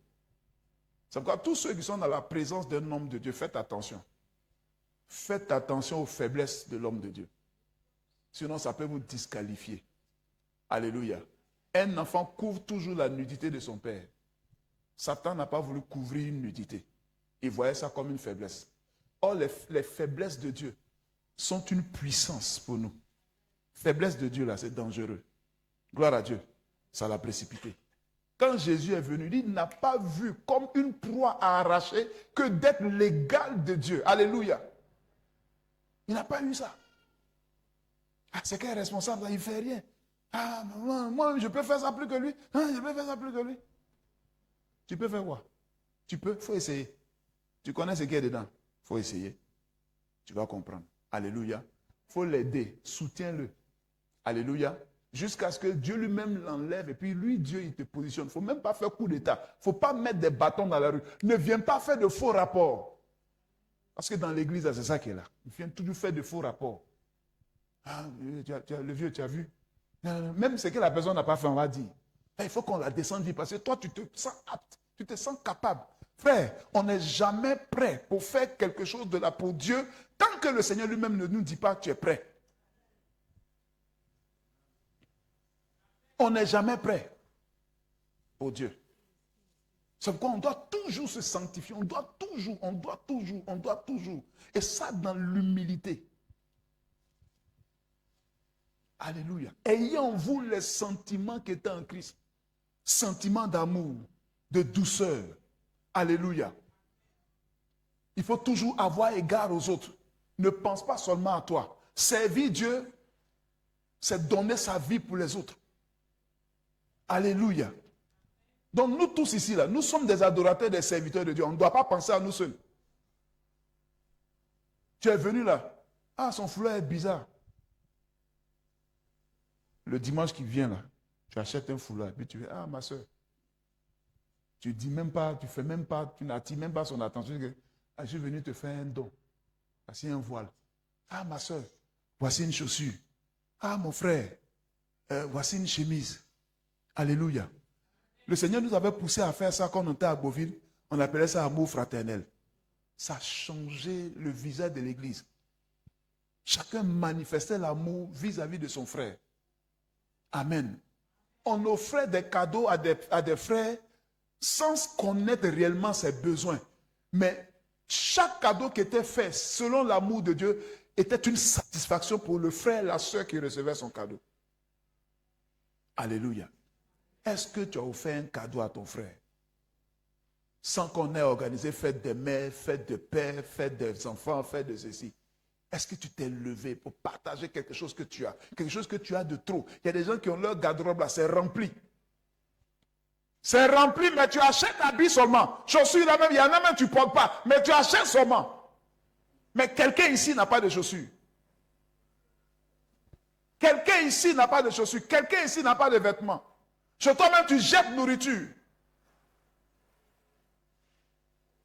C'est pourquoi tous ceux qui sont dans la présence d'un homme de Dieu, faites attention. Faites attention aux faiblesses de l'homme de Dieu. Sinon, ça peut vous disqualifier. Alléluia. Un enfant couvre toujours la nudité de son père. Satan n'a pas voulu couvrir une nudité. Il voyait ça comme une faiblesse. Or, les faiblesses de Dieu sont une puissance pour nous. Faiblesse de Dieu, là, c'est dangereux. Gloire à Dieu. Ça l'a précipité. Quand Jésus est venu, il n'a pas vu comme une proie à arracher que d'être l'égal de Dieu. Alléluia. Il n'a pas eu ça. Ah, c'est quel responsable, il ne fait rien. Ah, moi, je peux faire ça plus que lui. Ah, je peux faire ça plus que lui. Tu peux faire quoi? Tu peux, il faut essayer. Tu connais ce qu'il y a dedans. Il faut essayer. Tu vas comprendre. Alléluia. Il faut l'aider. Soutiens-le. Alléluia. Jusqu'à ce que Dieu lui-même l'enlève. Et puis lui, Dieu, il te positionne. Il ne faut même pas faire coup d'état. Il ne faut pas mettre des bâtons dans la rue. Ne viens pas faire de faux rapports. Parce que dans l'église, c'est ça qui est là. Il vient toujours faire de faux rapports. Ah, le vieux, tu as vu? Même ce que la personne n'a pas fait, on va dire. Il faut qu'on la descende vite. Parce que toi, tu te sens apte. Tu te sens capable. Frère, on n'est jamais prêt pour faire quelque chose de là pour Dieu tant que le Seigneur lui-même ne nous dit pas que tu es prêt. On n'est jamais prêt pour Dieu. C'est pourquoi on doit toujours se sanctifier. On doit toujours. Et ça dans l'humilité. Alléluia. Ayez en vous les sentiments qui étaient en Christ. Sentiments d'amour, de douceur. Alléluia. Il faut toujours avoir égard aux autres. Ne pense pas seulement à toi. Servir Dieu, c'est donner sa vie pour les autres. Alléluia. Donc nous tous ici, là, nous sommes des adorateurs, des serviteurs de Dieu. On ne doit pas penser à nous seuls. Tu es venu là. Ah, son foulard est bizarre. Le dimanche qui vient là, tu achètes un foulard. Puis tu dis, ah ma soeur. Tu ne dis même pas, tu fais même pas, tu n'attires même pas son attention. Ah, je suis venu te faire un don. Voici un voile. Ah ma soeur, voici une chaussure. Ah mon frère, voici une chemise. Alléluia. Le Seigneur nous avait poussé à faire ça quand on était à Beauville. On appelait ça amour fraternel. Ça a changé le visage de l'église. Chacun manifestait l'amour vis-à-vis de son frère. Amen. On offrait des cadeaux à des frères sans connaître réellement ses besoins. Mais chaque cadeau qui était fait selon l'amour de Dieu était une satisfaction pour le frère et la soeur qui recevait son cadeau. Alléluia. Est-ce que tu as offert un cadeau à ton frère sans qu'on ait organisé fête des mères, fête de pères, fête des enfants, fête de ceci? Est-ce que tu t'es levé pour partager quelque chose que tu as? Quelque chose que tu as de trop. Il y a des gens qui ont leur garde-robe là, c'est rempli. C'est rempli, mais tu achètes habits seulement. Chaussures là même, il y en a même tu ne portes pas, mais tu achètes seulement. Mais quelqu'un ici n'a pas de chaussures. Quelqu'un ici n'a pas de chaussures. Quelqu'un ici n'a pas de vêtements. Chez toi-même, tu jettes nourriture.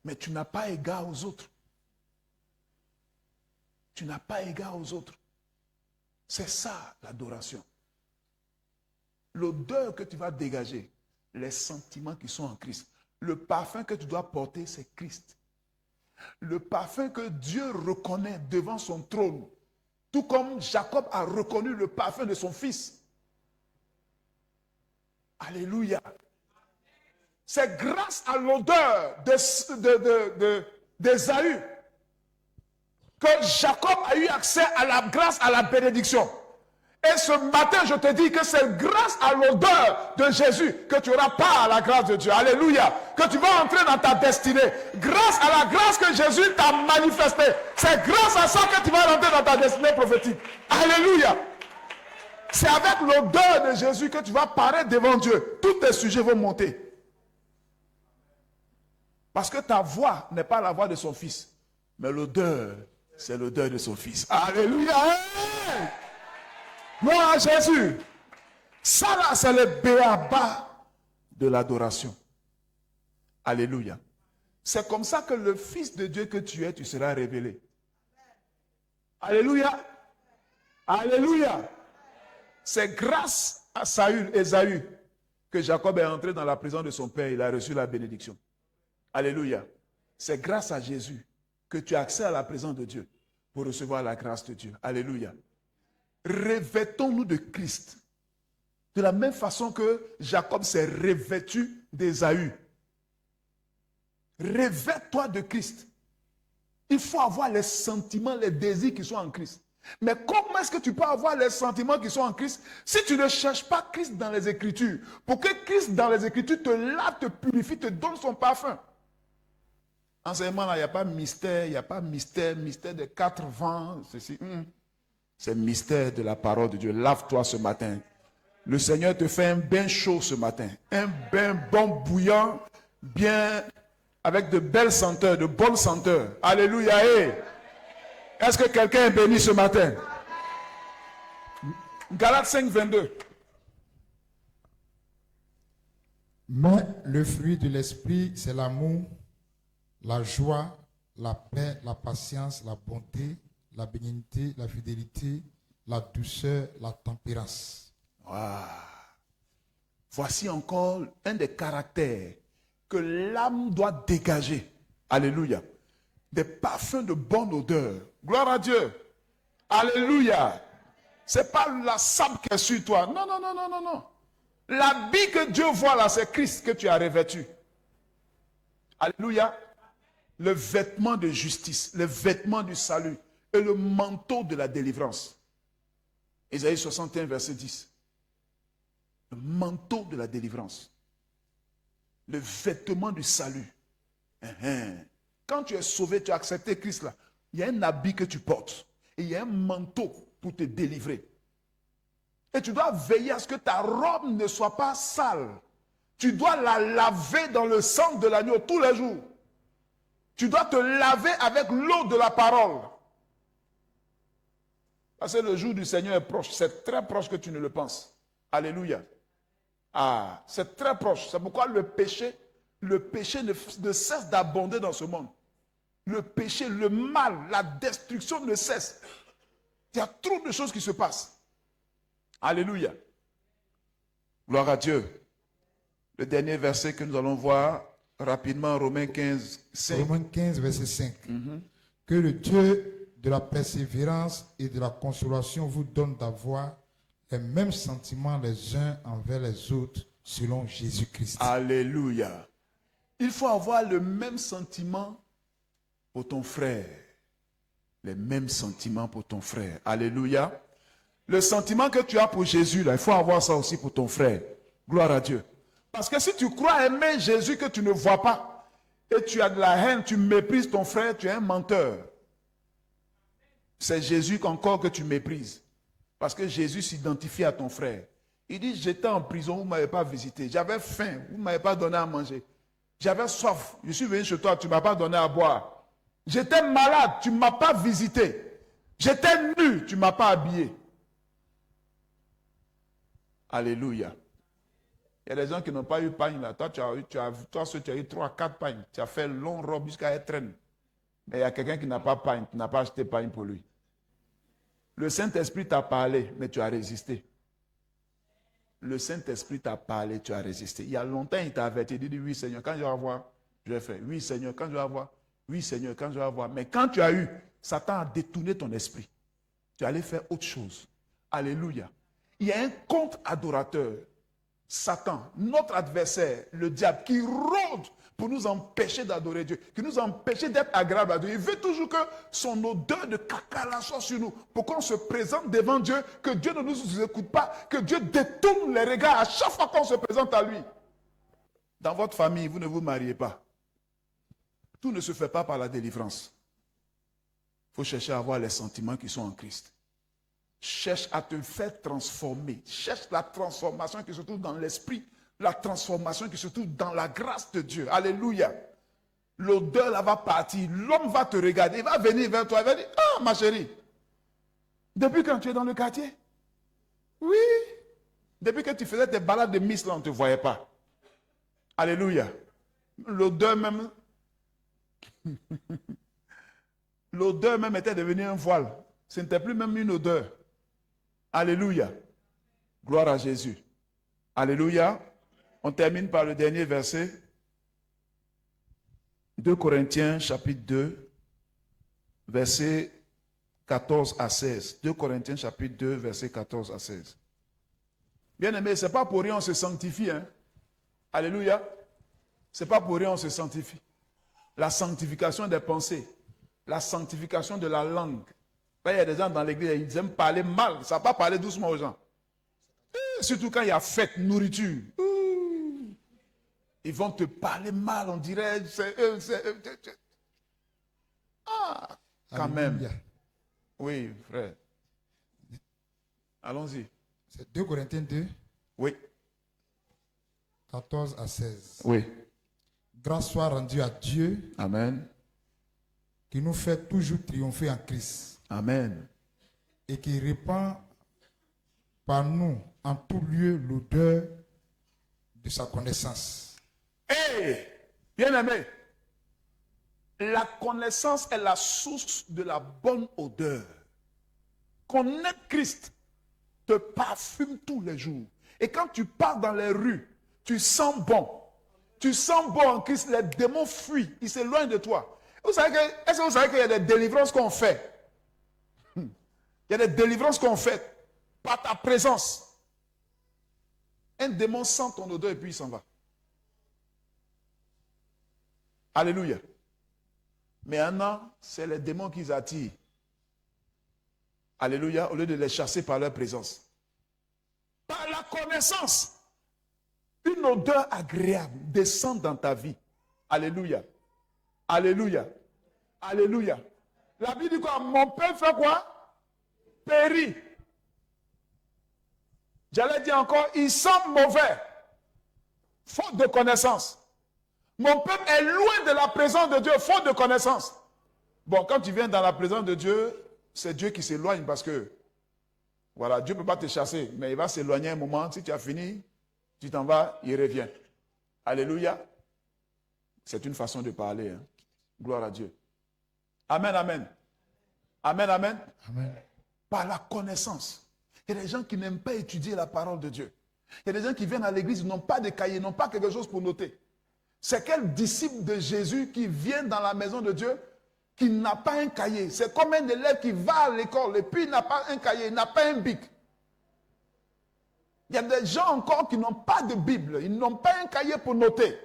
Mais tu n'as pas égard aux autres. Tu n'as pas égard aux autres. C'est ça l'adoration. L'odeur que tu vas dégager, les sentiments qui sont en Christ. Le parfum que tu dois porter, c'est Christ. Le parfum que Dieu reconnaît devant son trône. Tout comme Jacob a reconnu le parfum de son fils. Alléluia. C'est grâce à l'odeur d'Ésaü que Jacob a eu accès à la grâce, à la bénédiction. Et ce matin, je te dis que c'est grâce à l'odeur de Jésus que tu auras part à la grâce de Dieu. Alléluia. Que tu vas entrer dans ta destinée. Grâce à la grâce que Jésus t'a manifestée. C'est grâce à ça que tu vas rentrer dans ta destinée prophétique. Alléluia. C'est avec l'odeur de Jésus que tu vas paraître devant Dieu. Tous tes sujets vont monter. Parce que ta voix n'est pas la voix de son fils. Mais l'odeur, c'est l'odeur de son fils. Alléluia. Hey! Gloire à Jésus. Ça là, c'est le béaba de l'adoration. Alléluia. C'est comme ça que le Fils de Dieu que tu es, tu seras révélé. Alléluia. Alléluia. C'est grâce à Ésaü que Jacob est entré dans la prison de son père. Il a reçu la bénédiction. Alléluia. C'est grâce à Jésus que tu as accès à la présence de Dieu pour recevoir la grâce de Dieu. Alléluia. Revêtons-nous de Christ. De la même façon que Jacob s'est revêtu d'Ésaü. Revêt-toi de Christ. Il faut avoir les sentiments, les désirs qui sont en Christ. Mais comment est-ce que tu peux avoir les sentiments qui sont en Christ si tu ne cherches pas Christ dans les Écritures? Pour que Christ dans les Écritures te lave, te purifie, te donne son parfum. Enseignement là, il n'y a pas mystère, il n'y a pas mystère de 4 vents, ceci. C'est mystère de la parole de Dieu. Lave-toi ce matin. Le Seigneur te fait un bain chaud ce matin. Un bain bon bouillant, bien avec de belles senteurs, de bonnes senteurs. Alléluia. Hey. Est-ce que quelqu'un est béni ce matin? Galates 5, 22. Mais le fruit de l'esprit, c'est l'amour, la joie, la paix, la patience, la bonté, la bénignité, la fidélité, la douceur, la tempérance. Wow. Voici encore un des caractères que l'âme doit dégager. Alléluia. Des parfums de bonne odeur. Gloire à Dieu. Alléluia. C'est pas la sable qui est sur toi. Non, non, non, non, non, non. L'habit que Dieu voit là, c'est Christ que tu as revêtu. Alléluia. Le vêtement de justice, le vêtement du salut et le manteau de la délivrance. Ésaïe 61, verset 10. Le manteau de la délivrance. Le vêtement du salut. Quand tu es sauvé, tu as accepté Christ là. Il y a un habit que tu portes. Et il y a un manteau pour te délivrer. Et tu dois veiller à ce que ta robe ne soit pas sale. Tu dois la laver dans le sang de l'agneau tous les jours. Tu dois te laver avec l'eau de la parole. Parce que le jour du Seigneur est proche. C'est très proche que tu ne le penses. Alléluia. Ah, c'est très proche. C'est pourquoi le péché ne cesse d'abonder dans ce monde. Le péché, le mal, la destruction ne cesse. Il y a trop de choses qui se passent. Alléluia. Gloire à Dieu. Le dernier verset que nous allons voir rapidement, Romains 15, 5. Romains 15, verset 5. Que le Dieu de la persévérance et de la consolation vous donne d'avoir les mêmes sentiments les uns envers les autres selon Jésus-Christ. Alléluia. Il faut avoir le même sentiment pour ton frère. Les mêmes sentiments pour ton frère. Alléluia. Le sentiment que tu as pour Jésus, là, il faut avoir ça aussi pour ton frère. Gloire à Dieu. Parce que si tu crois aimer Jésus que tu ne vois pas, et tu as de la haine, tu méprises ton frère, tu es un menteur. C'est Jésus encore que tu méprises. Parce que Jésus s'identifie à ton frère. Il dit, j'étais en prison, vous ne m'avez pas visité. J'avais faim, vous ne m'avez pas donné à manger. J'avais soif, je suis venu chez toi, tu ne m'as pas donné à boire. J'étais malade, tu ne m'as pas visité. J'étais nu, tu ne m'as pas habillé. Alléluia. Il y a des gens qui n'ont pas eu pain là. Toi, tu as eu 3, 4 pains. Tu as fait long robe jusqu'à être traîne. Mais il y a quelqu'un qui n'a pas pain, tu n'as pas acheté pain pour lui. Le Saint-Esprit t'a parlé, mais tu as résisté. Le Saint-Esprit t'a parlé, tu as résisté. Il y a longtemps, il t'a averti. Il dit, oui Seigneur, quand je vais avoir, je vais faire. Oui Seigneur, quand je vais avoir. Oui Seigneur, quand je vais avoir. Mais quand tu as eu, Satan a détourné ton esprit. Tu allais faire autre chose. Alléluia. Il y a un contre-adorateur. Satan, notre adversaire, le diable, qui rôde pour nous empêcher d'adorer Dieu, qui nous empêche d'être agréable à Dieu. Il veut toujours que son odeur de caca soit sur nous, pour qu'on se présente devant Dieu, que Dieu ne nous écoute pas, que Dieu détourne les regards à chaque fois qu'on se présente à lui. Dans votre famille, vous ne vous mariez pas. Tout ne se fait pas par la délivrance. Il faut chercher à avoir les sentiments qui sont en Christ. Cherche à te faire transformer. Cherche la transformation qui se trouve dans l'esprit. La transformation qui se trouve dans la grâce de Dieu. Alléluia. L'odeur là va partir. L'homme va te regarder. Il va venir vers toi. Il va dire, ah ma chérie. Depuis quand tu es dans le quartier? Oui. Depuis que tu faisais tes balades de Miss là, on ne te voyait pas. Alléluia. L'odeur même. L'odeur même était devenue un voile. Ce n'était plus même une odeur. Alléluia. Gloire à Jésus. Alléluia. On termine par le dernier verset. 2 Corinthiens chapitre 2, versets 14 à 16. 2 Corinthiens chapitre 2, versets 14 à 16. Bien-aimé, ce n'est pas pour rien on se sanctifie. Hein? Alléluia. Ce n'est pas pour rien on se sanctifie. La sanctification des pensées. La sanctification de la langue. Il y a des gens dans l'église, ils aiment parler mal. Ça ne va pas parler doucement aux gens. Surtout quand il y a fête, nourriture. Ils vont te parler mal, on dirait. Quand même. Alléluia. Oui, frère. Allons-y. C'est 2 Corinthiens 2, Oui. 14 à 16. Oui. Grâce soit rendue à Dieu Amen. qui nous fait toujours triompher en Christ Amen. et qui répand par nous en tout lieu l'odeur de sa connaissance. Hey, bien-aimé, la connaissance est la source de la bonne odeur. Connaître Christ te parfume tous les jours. Et quand tu pars dans les rues, tu sens bon. Tu sens bon en Christ, les démons fuient, ils s'éloignent de toi. Est-ce que vous savez qu'il y a des délivrances qu'on fait? Il y a des délivrances qu'on fait par ta présence. Un démon sent ton odeur et puis il s'en va. Alléluia. Mais maintenant, c'est les démons qui attirent. Alléluia, au lieu de les chasser par leur présence. Par la connaissance, une odeur agréable descend dans ta vie. Alléluia. Alléluia. Alléluia. La Bible dit quoi? Mon père fait quoi? Périt. J'allais dire encore, il sent mauvais. Faute de connaissance. Mon peuple est loin de la présence de Dieu, faute de connaissance. Bon, quand tu viens dans la présence de Dieu, c'est Dieu qui s'éloigne parce que, voilà, Dieu ne peut pas te chasser, mais il va s'éloigner un moment. Si tu as fini, tu t'en vas, il revient. Alléluia. C'est une façon de parler. Hein. Gloire à Dieu. Amen, amen. Amen, amen. Amen. Par la connaissance. Il y a des gens qui n'aiment pas étudier la parole de Dieu. Il y a des gens qui viennent à l'église, ils n'ont pas de cahier, ils n'ont pas quelque chose pour noter. C'est quel disciple de Jésus qui vient dans la maison de Dieu qui n'a pas un cahier? C'est comme un élève qui va à l'école et puis il n'a pas un cahier, il n'a pas un bic. Il y a des gens encore qui n'ont pas de Bible, ils n'ont pas un cahier pour noter.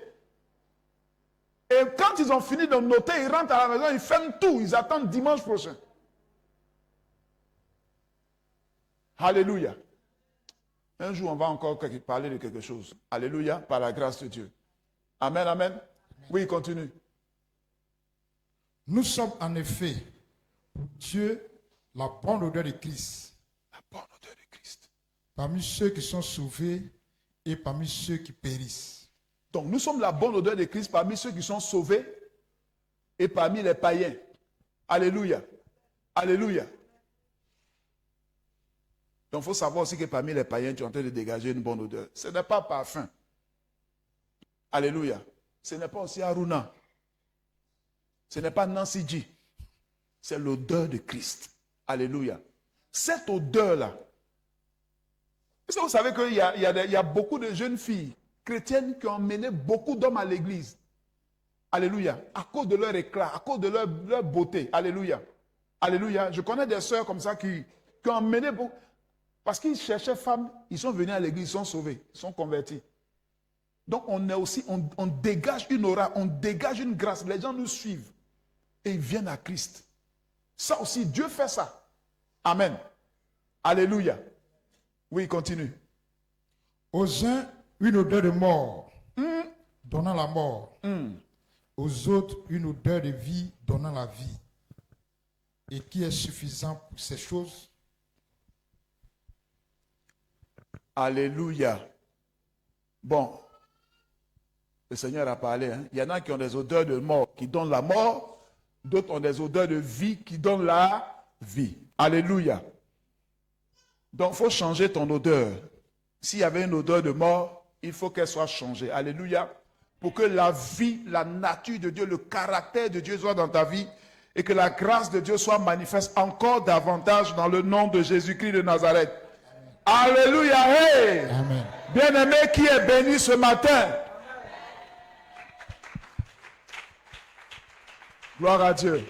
Et quand ils ont fini de noter, ils rentrent à la maison, ils ferment tout, ils attendent dimanche prochain. Alléluia. Un jour, on va encore parler de quelque chose. Alléluia, par la grâce de Dieu. Amen, amen. Oui, continue. Nous sommes en effet pour Dieu la bonne odeur de Christ La bonne odeur de Christ. parmi ceux qui sont sauvés et parmi ceux qui périssent. Donc, nous sommes la bonne odeur de Christ parmi ceux qui sont sauvés et parmi les païens. Alléluia. Alléluia. Donc, il faut savoir aussi que parmi les païens, tu es en train de dégager une bonne odeur. Ce n'est pas parfum. Alléluia. Ce n'est pas aussi Aruna. Ce n'est pas Nancy G. C'est l'odeur de Christ. Alléluia. Cette odeur-là. Est-ce que vous savez qu'il y a beaucoup de jeunes filles chrétiennes qui ont mené beaucoup d'hommes à l'église? Alléluia. À cause de leur éclat, à cause de leur beauté. Alléluia. Alléluia. Je connais des sœurs comme ça qui ont mené beaucoup. Parce qu'ils cherchaient femmes, ils sont venus à l'église, ils sont sauvés, ils sont convertis. Donc on est aussi, on dégage une aura, on dégage une grâce. Les gens nous suivent et ils viennent à Christ. Ça aussi, Dieu fait ça. Amen. Alléluia. Oui, continue. Aux uns, une odeur de mort, donnant la mort. Aux autres, une odeur de vie, donnant la vie. Et qui est suffisant pour ces choses? Alléluia. Bon, le Seigneur a parlé. Hein? Il y en a qui ont des odeurs de mort, qui donnent la mort. D'autres ont des odeurs de vie, qui donnent la vie. Alléluia. Donc, il faut changer ton odeur. S'il y avait une odeur de mort, il faut qu'elle soit changée. Alléluia. Pour que la vie, la nature de Dieu, le caractère de Dieu soit dans ta vie et que la grâce de Dieu soit manifeste encore davantage dans le nom de Jésus-Christ de Nazareth. Alléluia. Hey! Amen. Bien-aimé qui est béni ce matin. Gloire à Dieu.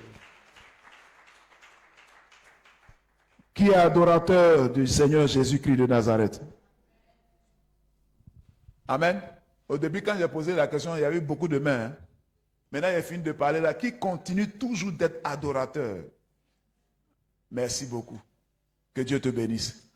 Qui est adorateur du Seigneur Jésus-Christ de Nazareth. Amen. Au début, quand j'ai posé la question, il y avait beaucoup de mains. Hein? Maintenant, j'ai fini de parler là. Qui continue toujours d'être adorateur. Merci beaucoup. Que Dieu te bénisse.